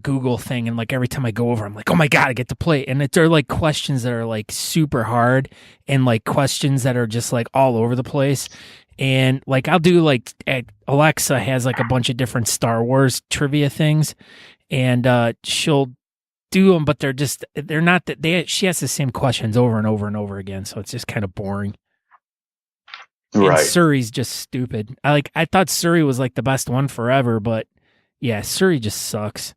Google thing, and like every time I go over, I'm like, oh my God, I get to play. And they're like questions that are like super hard, and like questions that are just like all over the place. And like I'll do like Alexa has like a bunch of different Star Wars trivia things, and she'll do them, but they're not that she has the same questions over and over and over again, so it's just kind of boring. Right. And Suri's just stupid. I thought Suri was like the best one forever, but yeah, Suri just sucks.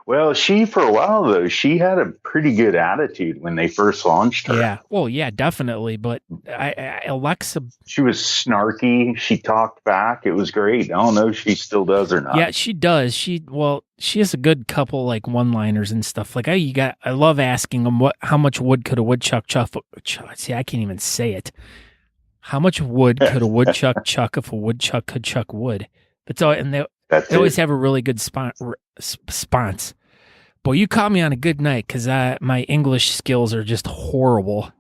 Well, for a while, though, she had a pretty good attitude when they first launched her. Yeah, well, yeah, definitely. But Alexa... She was snarky. She talked back. It was great. I don't know if she still does or not. Yeah, she does. She has a good couple, like, one-liners and stuff. Like, I love asking them, how much wood could a woodchuck chuck? See, I can't even say it. How much wood could a woodchuck chuck if a woodchuck could chuck wood? That's all, and they always have a really good response. Boy, you caught me on a good night because my English skills are just horrible.